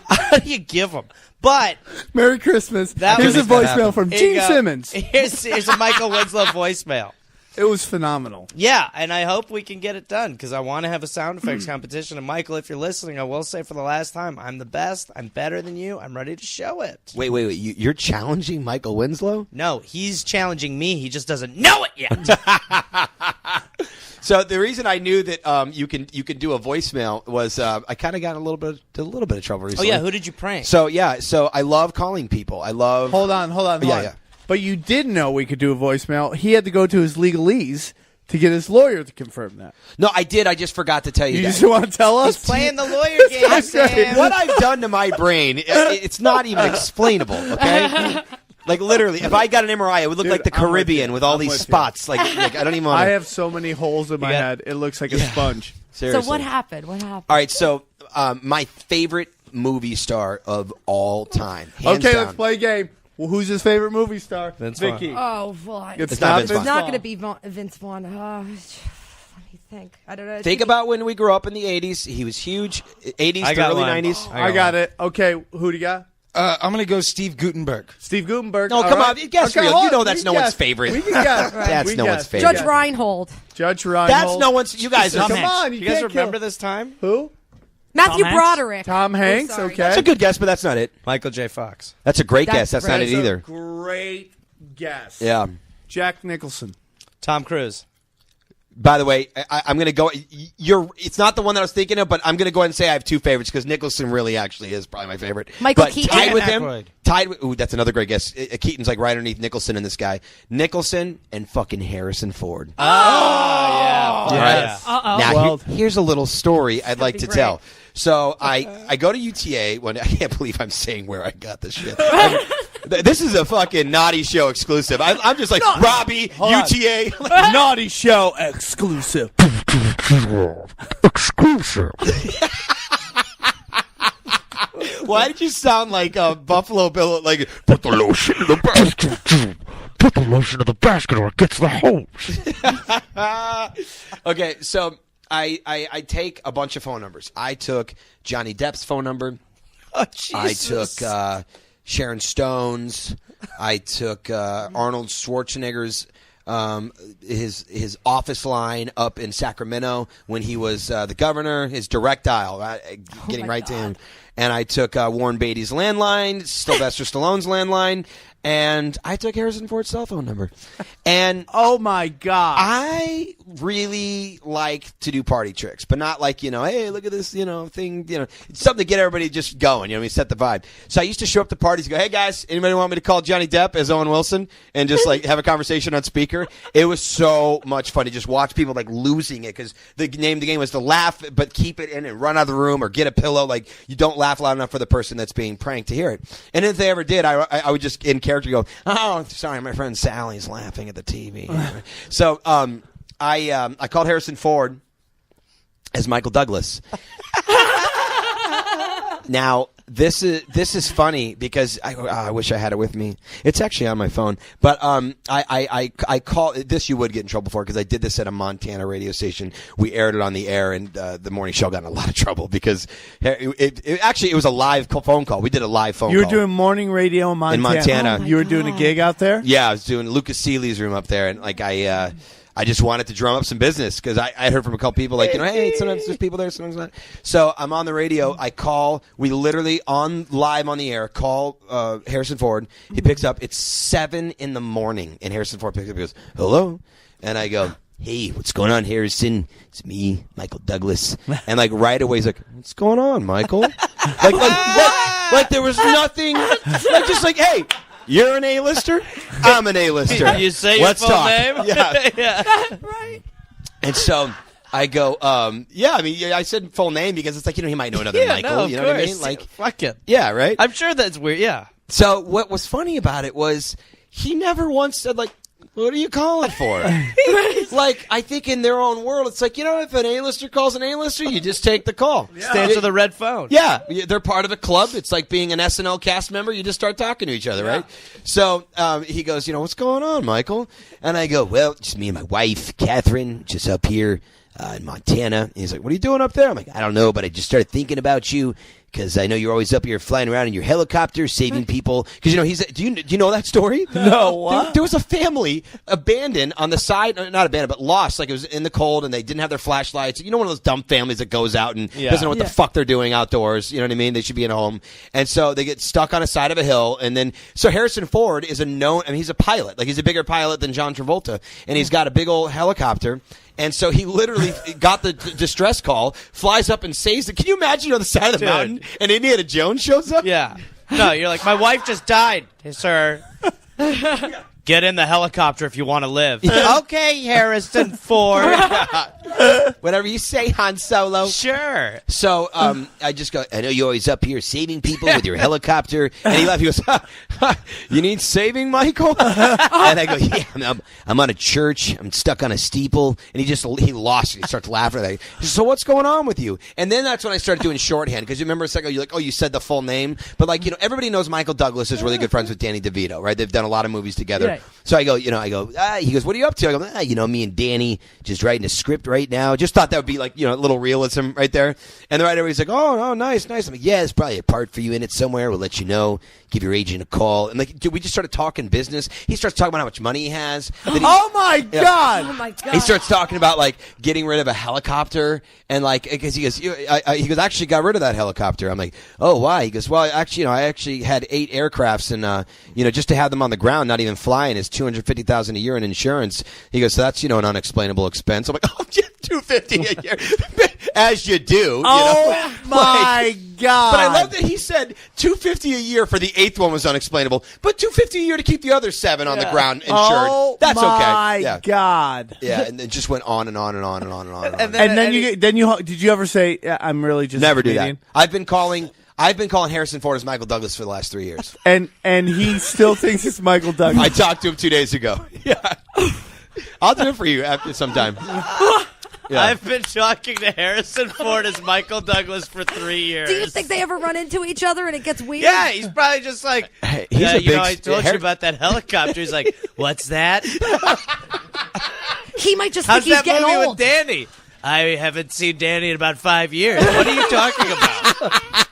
How do you give them? But Merry Christmas. That Here's a was- voicemail from here you Gene go. Simmons. Here's a Michael Winslow voicemail. It was phenomenal. Yeah, and I hope we can get it done because I want to have a sound effects competition. And Michael, if you're listening, I will say for the last time, I'm the best. I'm better than you. I'm ready to show it. Wait. You're challenging Michael Winslow? No, he's challenging me. He just doesn't know it yet. So the reason I knew that you can do a voicemail was I kind of got a little bit of trouble Oh recently. yeah, who did you prank? So I love calling people. I love. Hold on. Yeah. But you did know we could do a voicemail. He had to go to his legalese to get his lawyer to confirm that. No, I did. I just forgot to tell you. You that. just want to tell us? Playing the lawyer game, Sam. What I've done to my brain, it's not even explainable. Okay. Like literally, if I got an MRI, it would look Dude, like the I'm with Caribbean you. with all I'm these with you. spots. Like I don't even want I to. have so many holes in my got- head. It looks like a sponge. Seriously. So what happened? What happened? All right, so my favorite movie star of all time. Hands Okay, down. let's play a game. Well, who's his favorite movie star? Vince Vicky. Oh, boy. It's not not Vince Vince Vaughn. It's not Vaughn. going to be Vince Vaughn. Let me think. I don't know. Think about when we grew up in the 80s. He was huge. 80s I to got early one. 90s. I got it. Okay, who do you got? I'm going to go Steve Gutenberg. Steve Gutenberg. No, All come right. on. Guess Okay, real. hold You know on. that's We no can one's guess. favorite. We can guess. That's We no guess. one's favorite. Judge Reinhold. Judge Reinhold. That's no one's. You guys. Come Hanks. on, You you guys can't remember kill. this time? Who? Matthew Hanks? Broderick. Tom Hanks. sorry. Okay. That's a good guess, but that's not it. Michael J. Fox. That's a great That's guess. That's not great. it either. Great guess. Yeah. Jack Nicholson. Tom Cruise. By the way, I'm going to go. It's not the one that I was thinking of, but I'm going to go ahead and say I have two favorites because Nicholson really actually is probably my favorite. Michael but Keaton? tied with Dan him. Aykroyd. Tied with. Ooh, that's another great guess. Keaton's like right underneath Nicholson and this guy. Nicholson and fucking Harrison Ford. Oh, yeah. Yes. Uh-oh. Now, Well- here's a little story I'd like be to great. tell. So I go to UTA when I can't believe I'm saying where I got this shit. This is a fucking naughty show exclusive. I'm just like Robbie, UTA. Naughty Show exclusive. Why did you sound like Buffalo Bill? Like put the lotion in the basket. Put the lotion in the basket or it gets the hose. Okay, so I take a bunch of phone numbers. I took Johnny Depp's phone number. Oh, I Jesus. took Sharon Stone's. I took Arnold Schwarzenegger's his office line up in Sacramento when he was the governor. His direct dial, getting right to him. And I took Warren Beatty's landline, Sylvester Stallone's landline, and I took Harrison Ford's cell phone number. And oh my God, I really like to do party tricks, but not like, hey, look at this, thing, it's something to get everybody just going, set the vibe. So I used to show up to parties and go, hey guys, anybody want me to call Johnny Depp as Owen Wilson and just like have a conversation on speaker? It was so much fun to just watch people like losing it, because the name of the game was to laugh, but keep it in and run out of the room or get a pillow. Like, you don't laugh loud enough for the person that's being pranked to hear it. And if they ever did, I would just in character go, oh, sorry, my friend Sally's laughing at the TV. So I called Harrison Ford as Michael Douglas. Now, this is funny because I wish I had it with me. It's actually on my phone. But I call this. You would get in trouble for, because I did this at a Montana radio station. We aired it on the air, and the morning show got in a lot of trouble because it was a live phone call. We did a live phone call. You were doing morning radio in Montana. In Montana. You were doing a gig out there? Yeah, I was doing Lucas Seeley's room up there, and like I just wanted to drum up some business because I heard from a couple people like, hey, sometimes there's people there, sometimes not. So I'm on the radio. I call. We literally live on the air call Harrison Ford. He picks up. It's 7 a.m, and Harrison Ford picks up and goes, hello? And I go, hey, what's going on, Harrison? It's me, Michael Douglas. And like right away he's like, what's going on, Michael? like there was nothing. Like just like, hey, you're an A-lister? I'm an A-lister. You say Let's your full talk. name? Yeah. Right. And so I go, I said full name because it's like, he might know another Michael. No, you know what I mean? Like, fuck it. Yeah, right? I'm sure that's weird, yeah. So what was funny about it was he never once said, like, what are you calling for? Like, I think in their own world, it's like, if an A-lister calls an A-lister, you just take the call. Stand to the red phone. Yeah, they're part of a club. It's like being an SNL cast member. You just start talking to each other, right? So he goes, what's going on, Michael? And I go, well, just me and my wife, Catherine, just up here in Montana. And he's like, what are you doing up there? I'm like, I don't know, but I just started thinking about you, because I know you're always up here flying around in your helicopter, saving people. Because he's. Do you know that story? No. What? There was a family abandoned on the side, not abandoned, but lost. Like, it was in the cold, and they didn't have their flashlights. One of those dumb families that goes out and doesn't know what the fuck they're doing outdoors. You know what I mean? They should be at home, and so they get stuck on a side of a hill. And then, so Harrison Ford is he's a pilot. Like, he's a bigger pilot than John Travolta, and he's got a big old helicopter. And so he literally got the distress call, flies up and saves it. Can you imagine on the side of the mountain and Indiana Jones shows up? Yeah. No, you're like, my wife just died, sir. Get in the helicopter if you want to live. Okay, Harrison Ford. Whatever you say, Han Solo. Sure. So I just go, I know you're always up here saving people with your helicopter. And he laughed. He goes, you need saving, Michael? And I go, yeah, I'm on a church. I'm stuck on a steeple. And he lost it. He starts laughing at that. He says, so what's going on with you? And then that's when I started doing shorthand. Because you remember a second ago, you're like, oh, you said the full name. But like, everybody knows Michael Douglas is really good friends with Danny DeVito, right? They've done a lot of movies together. Right. So I go, he goes, what are you up to? I go, me and Danny just writing a script right now. Just thought that would be like, a little realism right there. And the writer was like, oh, nice. I'm like, yeah, there's probably a part for you in it somewhere. We'll let you know. Give your agent a call. And like, dude, we just started talking business. He starts talking about how much money he has. Oh my God. Oh my God. He starts talking about like getting rid of a helicopter, and like, because he goes, I actually got rid of that helicopter. I'm like, oh, why? He goes, well, I actually had 8 aircrafts, and just to have them on the ground, not even flying, is $250,000 a year in insurance. He goes, so that's an unexplainable expense. I'm like, oh, $250 a year, as you do. My God! But I love that he said $250 a year for the 8th one was unexplainable, but $250 a year to keep the other 7 on the ground insured. Oh, that's okay. My God! Yeah, and it just went on and on and on and on and on. And then did you ever say, I'm really just never do that? I've been calling Harrison Ford as Michael Douglas for the last 3 years. And he still thinks it's Michael Douglas. I talked to him 2 days ago. Yeah. I'll do it for you after sometime. Yeah. I've been talking to Harrison Ford as Michael Douglas for 3 years. Do you think they ever run into each other and it gets weird? Yeah, he's probably just like, hey, I told you about that helicopter. He's like, what's that? He might just How's think he's that getting movie old. with Danny? I haven't seen Danny in about 5 years. What are you talking about?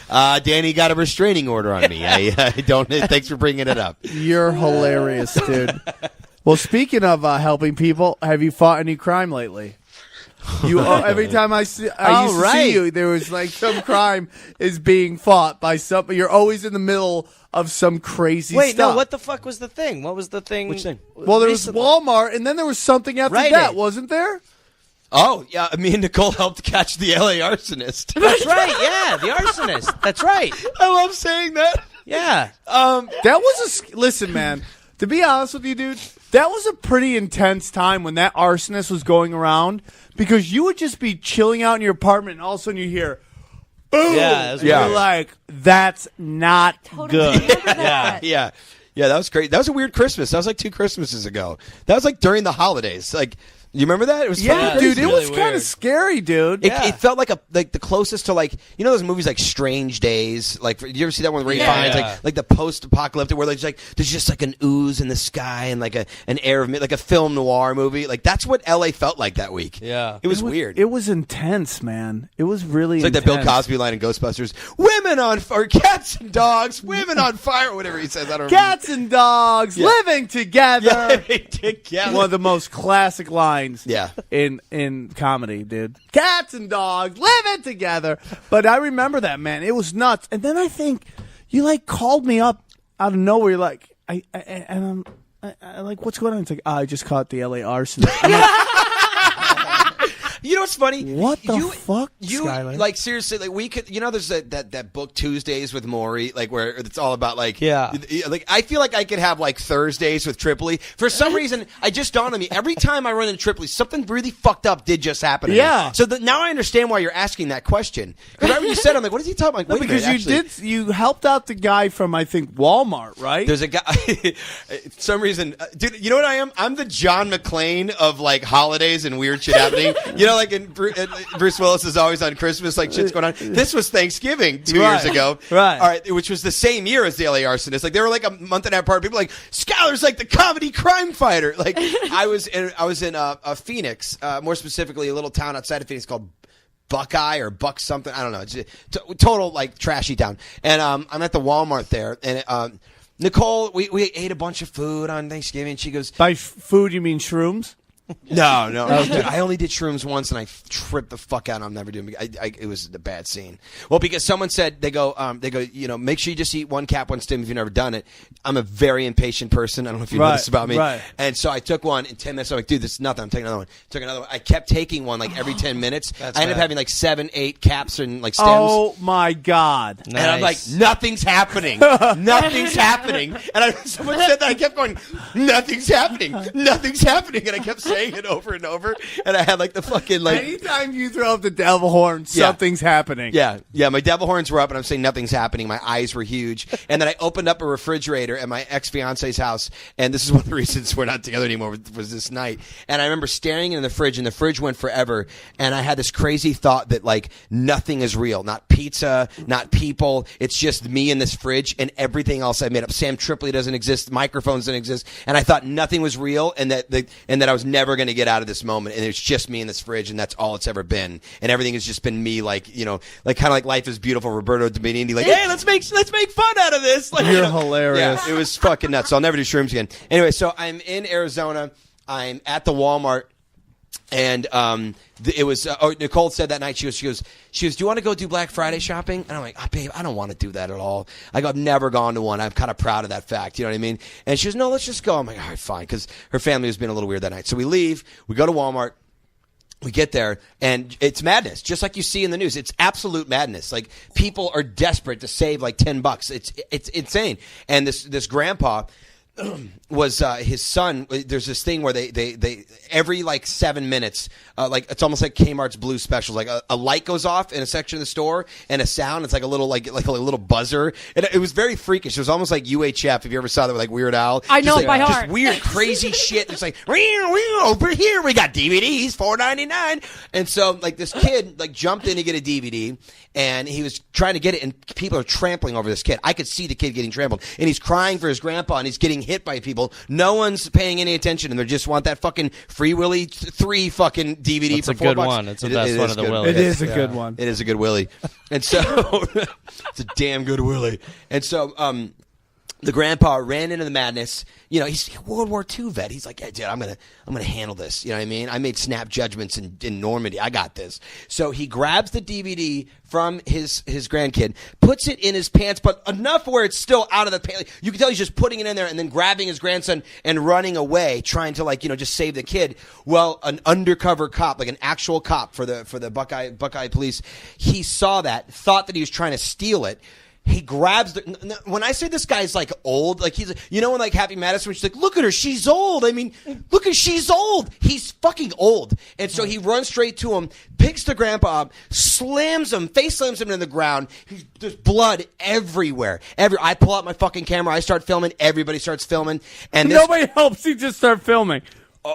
Danny got a restraining order on me. I don't. Thanks for bringing it up. You're hilarious, dude. Well, speaking of helping people, have you fought any crime lately? You every time I used to see you, there was like some crime is being fought by somebody. You're always in the middle of some crazy Wait, stuff. no, what the fuck was the thing? What was the thing? Which thing? Well, there was Walmart, and then there was something after that, wasn't there? Oh, yeah, me and Nicole helped catch the LA arsonist. That's right, yeah, the arsonist. That's right. I love saying that. Yeah. That was listen, man, to be honest with you, dude, that was a pretty intense time when that arsonist was going around, because you would just be chilling out in your apartment, and all of a sudden you hear, boom! Yeah, You're like, that's not good. Yeah, that was great. That was a weird Christmas. That was like 2 Christmases ago. That was like during the holidays. Like, you remember that? It was yeah, dude. It was kind of scary, dude. It felt like the closest to like, you know those movies like Strange Days. Like, did you ever see that one with Ray Fiennes? Like the post-apocalyptic where there's just like an ooze in the sky and like an air of like a film noir movie. Like that's what LA felt like that week. Yeah, it was weird. It was intense, man. It was really like that Bill Cosby line in Ghostbusters: "Women on or cats and dogs, women on fire," or whatever he says. I don't remember. Cats and dogs living together. Living together. One of the most classic lines. Yeah. In comedy, dude. Cats and dogs living together. But I remember that, man. It was nuts. And then I think you like called me up out of nowhere. You're like, I'm like, what's going on? It's like, I just caught the LA arsonist. You know what's funny? What the fuck, Skyler? Like, seriously, like, we could, there's that book Tuesdays with Maury, like, where it's all about, like, like, I feel like I could have, like, Thursdays with Tripoli. For some reason, I just dawned on me, every time I run into Tripoli, something really fucked up did just happen to me. So now I understand why you're asking that question. Because right when you said, I'm like, what is he talking about? Like, wait a minute, you helped out the guy from, I think, Walmart, right? There's a guy, for some reason, dude, you know what I am? I'm the John McClane of, like, holidays and weird shit happening. Like in Bruce Willis is always on Christmas, like shit's going on. This was Thanksgiving 2 years ago, right? All right, which was the same year as the LA arsonist. Like they were like a month and a half apart. People were like Skyler's like the comedy crime fighter. Like I was in Phoenix, more specifically a little town outside of Phoenix called Buckeye or Buck something. I don't know. It's total like trashy town. And I'm at the Walmart there, and Nicole, we ate a bunch of food on Thanksgiving. She goes, by food you mean shrooms? No. Dude, I only did shrooms once, and I tripped the fuck out. I'm never doing it. It was a bad scene. Well, because someone said they go, make sure you just eat 1 cap, 1 stim if you've never done it. I'm a very impatient person. I don't know if you know this about me. Right. And so I took one in 10 minutes. I'm like, dude, this is nothing. I'm taking another one. Took another one. I kept taking one like every 10 minutes. I ended up having like 7, 8 caps and like stems. Oh my god! Nice. And I'm like, nothing's happening. Nothing's happening. And someone said that. I kept going, nothing's happening. Nothing's happening. And I kept saying it over and over, and I had like the fucking like. Anytime you throw up the devil horn, something's happening. Yeah. My devil horns were up, and I'm saying nothing's happening. My eyes were huge, and then I opened up a refrigerator at my ex-fiance's house, and this is one of the reasons we're not together anymore. Was this night, and I remember staring in the fridge, and the fridge went forever, and I had this crazy thought that like nothing is real, not pizza, not people. It's just me in this fridge, and everything else I made up. Sam Tripoli doesn't exist. Microphones don't exist, and I thought nothing was real, and that I was never going to get out of this moment, and it's just me in this fridge, and that's all it's ever been, and everything has just been me, like like kind of like Life is Beautiful, Roberto Benigni, like, hey, let's make fun out of this. Like, you're hilarious. Yeah, it was fucking nuts. So I'll never do shrooms again. Anyway, so I'm in Arizona. I'm at the Walmart. And it was Nicole said that night, she goes, do you want to go do Black Friday shopping? And I'm like, babe, I don't want to do that at all. Like, I've never gone to one. I'm kind of proud of that fact. You know what I mean? And she goes, no, let's just go. I'm like, all right, fine. Because her family was being a little weird that night. So we leave. We go to Walmart. We get there, and it's madness, just like you see in the news. It's absolute madness. Like, people are desperate to save like $10. It's insane. And this grandpa was his son. There's this thing where they every like 7 minutes, like it's almost like Kmart's Blue Specials. Like a light goes off in a section of the store, and a sound. It's like a little like a little buzzer, and it was very freakish. It was almost like UHF. If you ever saw that with like Weird Al, I know like, by heart. Just weird, crazy shit. It's like over here we got DVDs, $4.99, and so like this kid like jumped in to get a DVD, and he was trying to get it, and people are trampling over this kid. I could see the kid getting trampled, and he's crying for his grandpa, and he's getting hit by people. No one's paying any attention, and they just want that fucking Free Willy 3 fucking DVD It's for a $4. good one. It's the best one of the Willy. It is a good one. It is a good Willy. And so it's a damn good Willy. And so the grandpa ran into the madness. You know, he's a World War II vet. He's like, "Yeah, dude, I'm gonna handle this." You know what I mean? I made snap judgments in Normandy. I got this. So he grabs the DVD from his grandkid, puts it in his pants, but enough where it's still out of the pants. You can tell he's just putting it in there and then grabbing his grandson and running away, trying to just save the kid. Well, an undercover cop, like an actual cop for the Buckeye police, he saw that, thought that he was trying to steal it. He grabs when I say this guy's like old, like he's, when like Happy Madison, when she's like, look at her, she's old. I mean, she's old. He's fucking old. And so he runs straight to him, picks the grandpa up, face slams him in the ground. There's blood everywhere. I pull out my fucking camera. I start filming. Everybody starts filming. And nobody helps. You just start filming.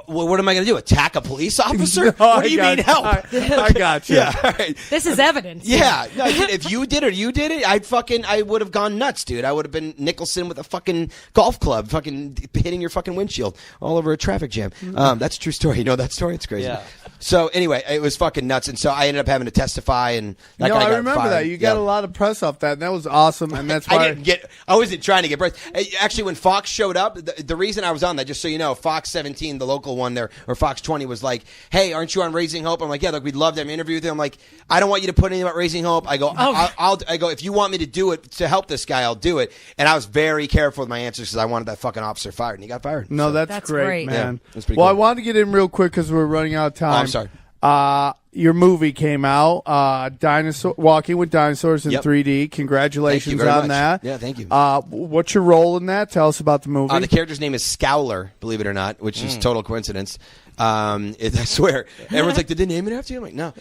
Well, what am I going to do? Attack a police officer? No, what do you mean help? I got you. Yeah, all right. This is evidence. Yeah. No, if you did it, I would have gone nuts, dude. I would have been Nicholson with a fucking golf club, fucking hitting your fucking windshield all over a traffic jam. That's a true story. You know that story? It's crazy. Yeah. So anyway, it was fucking nuts, and so I ended up having to testify, and that guy got I remember fired. that. You got a lot of press off that, and that was awesome, and that's why I wasn't trying to get press. Actually, when Fox showed up, the reason I was on that, just so you know, Fox 17, the local one there, or Fox 20 was like, "Hey, aren't you on Raising Hope?" I'm like, "Yeah, we'd love to have an interview with you." I'm like, "I don't want you to put anything about Raising Hope." I go, I go, if you want me to do it to help this guy, I'll do it. And I was very careful with my answers because I wanted that fucking officer fired, and he got fired. No, that's great, man. Yeah, that's pretty cool. I cool. wanted to get in real quick because we're running out of time. Oh, I'm sorry. Your movie came out, Walking with Dinosaurs in 3D. Congratulations on that. Yeah, thank you. What's your role in that? Tell us about the movie. The character's name is Skyler, believe it or not, which is total coincidence. I swear. Everyone's like, did they name it after you? I'm like, no.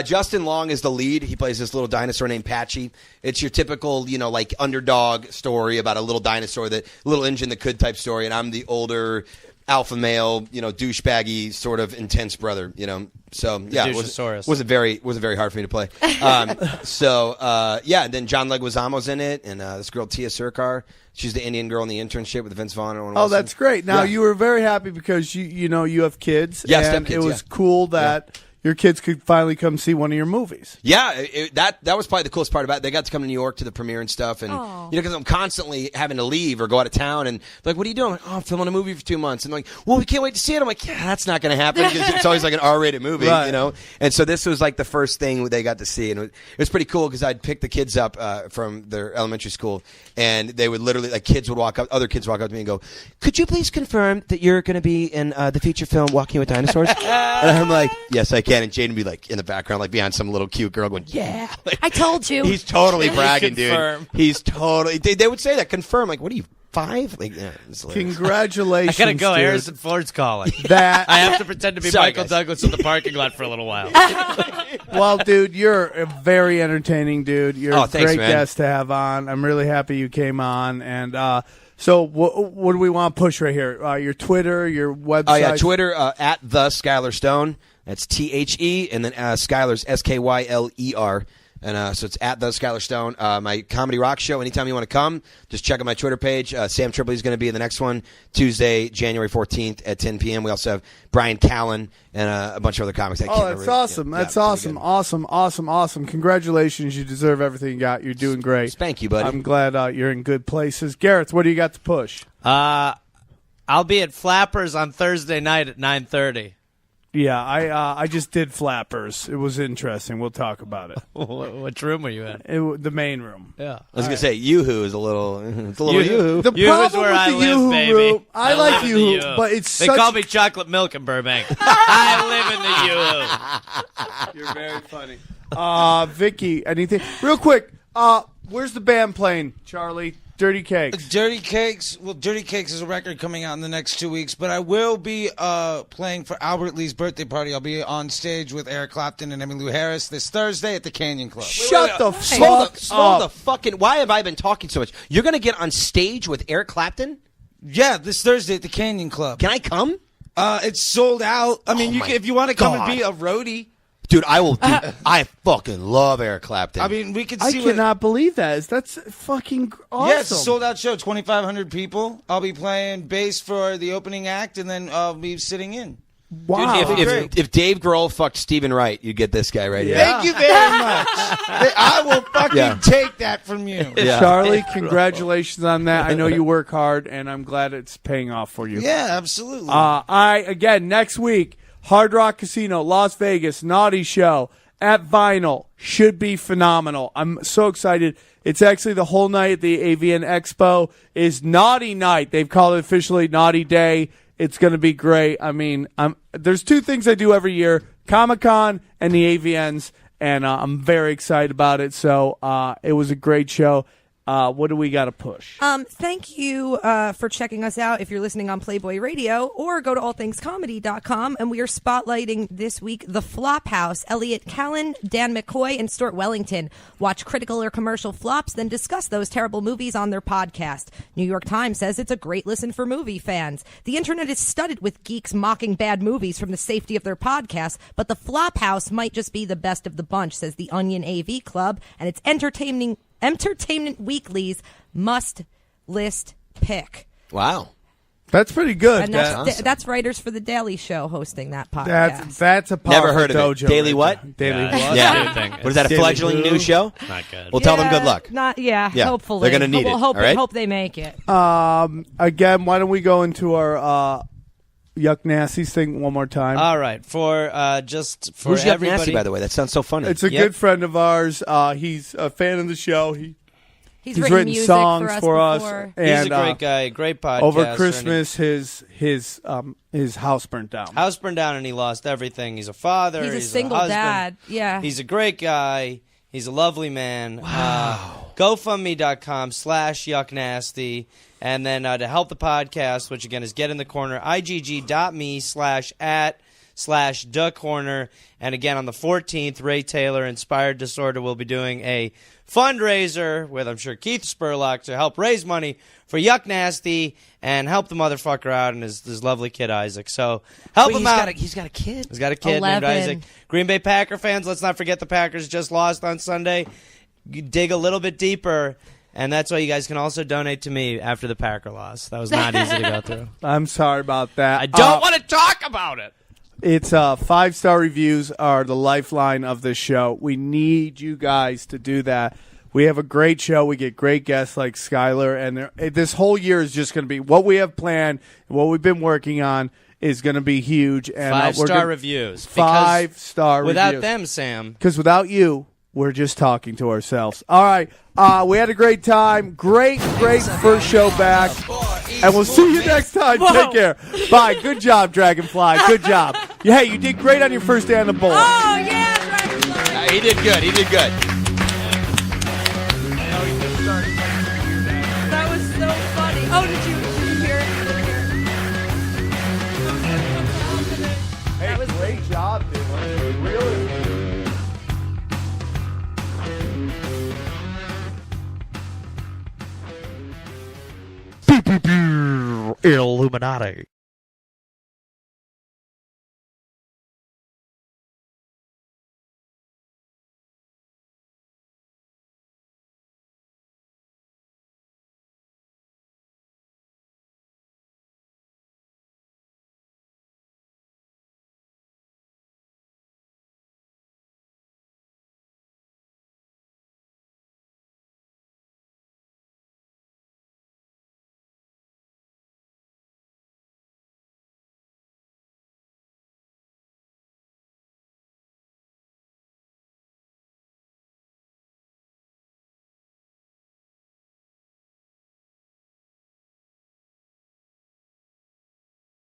Justin Long is the lead. He plays this little dinosaur named Patchy. It's your typical, like underdog story about a little dinosaur, little engine that could type story, and I'm the older alpha male, douchebaggy, sort of intense brother, So yeah, it wasn't very hard for me to play. And then John Leguizamo's in it, and this girl Tia Surkar. She's the Indian girl in the internship with Vince Vaughn. And Owen Wilson. That's great. Now you were very happy because you have kids. Yeah, and stepkids, it was cool that your kids could finally come see one of your movies. Yeah, that was probably the coolest part about it. They got to come to New York to the premiere and stuff, and because I'm constantly having to leave or go out of town, and they're like, "What are you doing?" I'm like, I'm filming a movie for 2 months, and they're like, "Well, we can't wait to see it." I'm like, "Yeah, that's not going to happen because it's always like an R-rated movie, right. And so this was like the first thing they got to see, and it was pretty cool because I'd pick the kids up from their elementary school, and they would literally other kids would walk up to me and go, "Could you please confirm that you're going to be in the feature film Walking with Dinosaurs?" And I'm like, "Yes, I can." And Jaden would be like in the background, like behind some little cute girl going, "Yeah." I told you. He's totally bragging, dude. He's totally. They would say that. Confirm. Like, what are you, 5? Like, yeah, congratulations. I gotta go. Dude. Harrison Ford's calling. That I have to pretend to be Michael Douglas in the parking lot for a little while. Well, dude, you're a very entertaining dude. You're a thanks, great man. guest to have on. I'm really happy you came on. And so, what do we want to push right here? Your Twitter, your website. Oh yeah, Twitter at the Skyler Stone. That's THE, and then Skyler's SKYLER. And so it's at the Skyler Stone. My comedy rock show. Anytime you want to come, just check out my Twitter page. Sam Tripoli is going to be in the next one, Tuesday, January 14th at 10 p.m. We also have Brian Callen and a bunch of other comics. That's awesome. That's awesome. Awesome. Congratulations. You deserve everything you got. You're doing great. Thank you, buddy. I'm glad you're in good places. Gareth, what do you got to push? I'll be at Flappers on Thursday night at 9:30. Yeah, I just did Flappers. It was interesting. We'll talk about it. Which room were you in? The main room. Yeah. I was going to say, Yoo-Hoo is a little Yoo-Hoo. The problem where with I the live, Yoo-Hoo baby. room, I like Yoo-Hoo, but They call me Chocolate Milk in Burbank. I live in the Yoo-Hoo. You're very funny. Vicky, anything? Real quick, where's the band playing, Charlie? Dirty Cakes. Dirty Cakes. Well, Dirty Cakes is a record coming out in the next 2 weeks, but I will be playing for Albert Lee's birthday party. I'll be on stage with Eric Clapton and Emmylou Harris this Thursday at the Canyon Club. Shut the fuck up. Slow the fucking. Why have I been talking so much? You're going to get on stage with Eric Clapton? Yeah, this Thursday at the Canyon Club. Can I come? It's sold out. I mean, if you want to come and be a roadie. Dude, I will. I fucking love Eric Clapton. I mean, we could I see. cannot believe that. That's fucking awesome. Yeah, it's a sold-out show, 2,500 people. I'll be playing bass for the opening act, and then I'll be sitting in. Wow. Dude, if Dave Grohl fucked Stephen Wright, you get this guy right here. Thank you very much. I will fucking take that from you. Yeah. Charlie, congratulations on that. I know you work hard, and I'm glad it's paying off for you. Yeah, absolutely. Again, next week, Hard Rock Casino, Las Vegas, Naughty Show at Vinyl. Should be phenomenal. I'm so excited. It's actually the whole night at the AVN Expo is Naughty Night. They've called it officially Naughty Day. It's going to be great. I mean, there's two things I do every year, Comic-Con and the AVNs, and I'm very excited about it. So it was a great show. What do we got to push? Thank you for checking us out if you're listening on Playboy Radio, or go to allthingscomedy.com, and we are spotlighting this week The Flophouse. Elliot Callan, Dan McCoy, and Stuart Wellington watch critical or commercial flops, then discuss those terrible movies on their podcast. New York Times says it's a great listen for movie fans. The internet is studded with geeks mocking bad movies from the safety of their podcasts, but The Flophouse might just be the best of the bunch, says the Onion AV Club, and it's Entertainment Weekly's must-list pick. Wow. That's pretty good. And that's writers for The Daily Show hosting that podcast. That's a powerful Never heard of dojo. it. Daily what? Daily what? Yeah. What is that, a fleggling news show? Not good. We'll tell them good luck. Yeah, hopefully. They're going to need we'll it. hope, all right? hope they make it. Again, why don't we go into our Yuck Nasties thing one more time? All right, for just for Who's Yuck everybody. Nasty, by the way? That sounds so funny. It's a good friend of ours. He's a fan of the show. He's written music songs for us. And, He's a great guy, great podcaster. Over Christmas, his house burnt down. House burned down, and he lost everything. He's a father. He's a single husband. dad. Yeah. He's a great guy. He's a lovely man. Wow. GoFundMe.com/yucknasty. And then to help the podcast, which again is Get in the Corner, igg.me/@/DaCorner. And again, on the 14th, Ray Taylor, Inspired Disorder, will be doing a fundraiser with, I'm sure, Keith Spurlock to help raise money for Yuck Nasty and help the motherfucker out and his lovely kid, Isaac. So help him out. He's got a kid. He's got a kid 11. named Isaac. Green Bay Packer fans, let's not forget the Packers just lost on Sunday. You dig a little bit deeper, and that's why you guys can also donate to me after the Packer loss. That was not easy to go through. I'm sorry about that. I don't want to talk about it. It's 5-star reviews are the lifeline of this show. We need you guys to do that. We have a great show. We get great guests like Skyler, and this whole year is just going to be what we have planned, what we've been working on is going to be huge. And 5-star reviews. 5-star reviews. Without them, Sam. Because without you, we're just talking to ourselves. All right. We had a great time. Great first show back. And we'll see you next time. Whoa. Take care. Bye. Good job, Dragonfly. Good job. Hey, you did great on your first day on the board. Oh, yeah, Dragonfly. He did good. He did good. That was so funny. Oh, did you hear it? Hey, great job, dude. Really? Illuminati.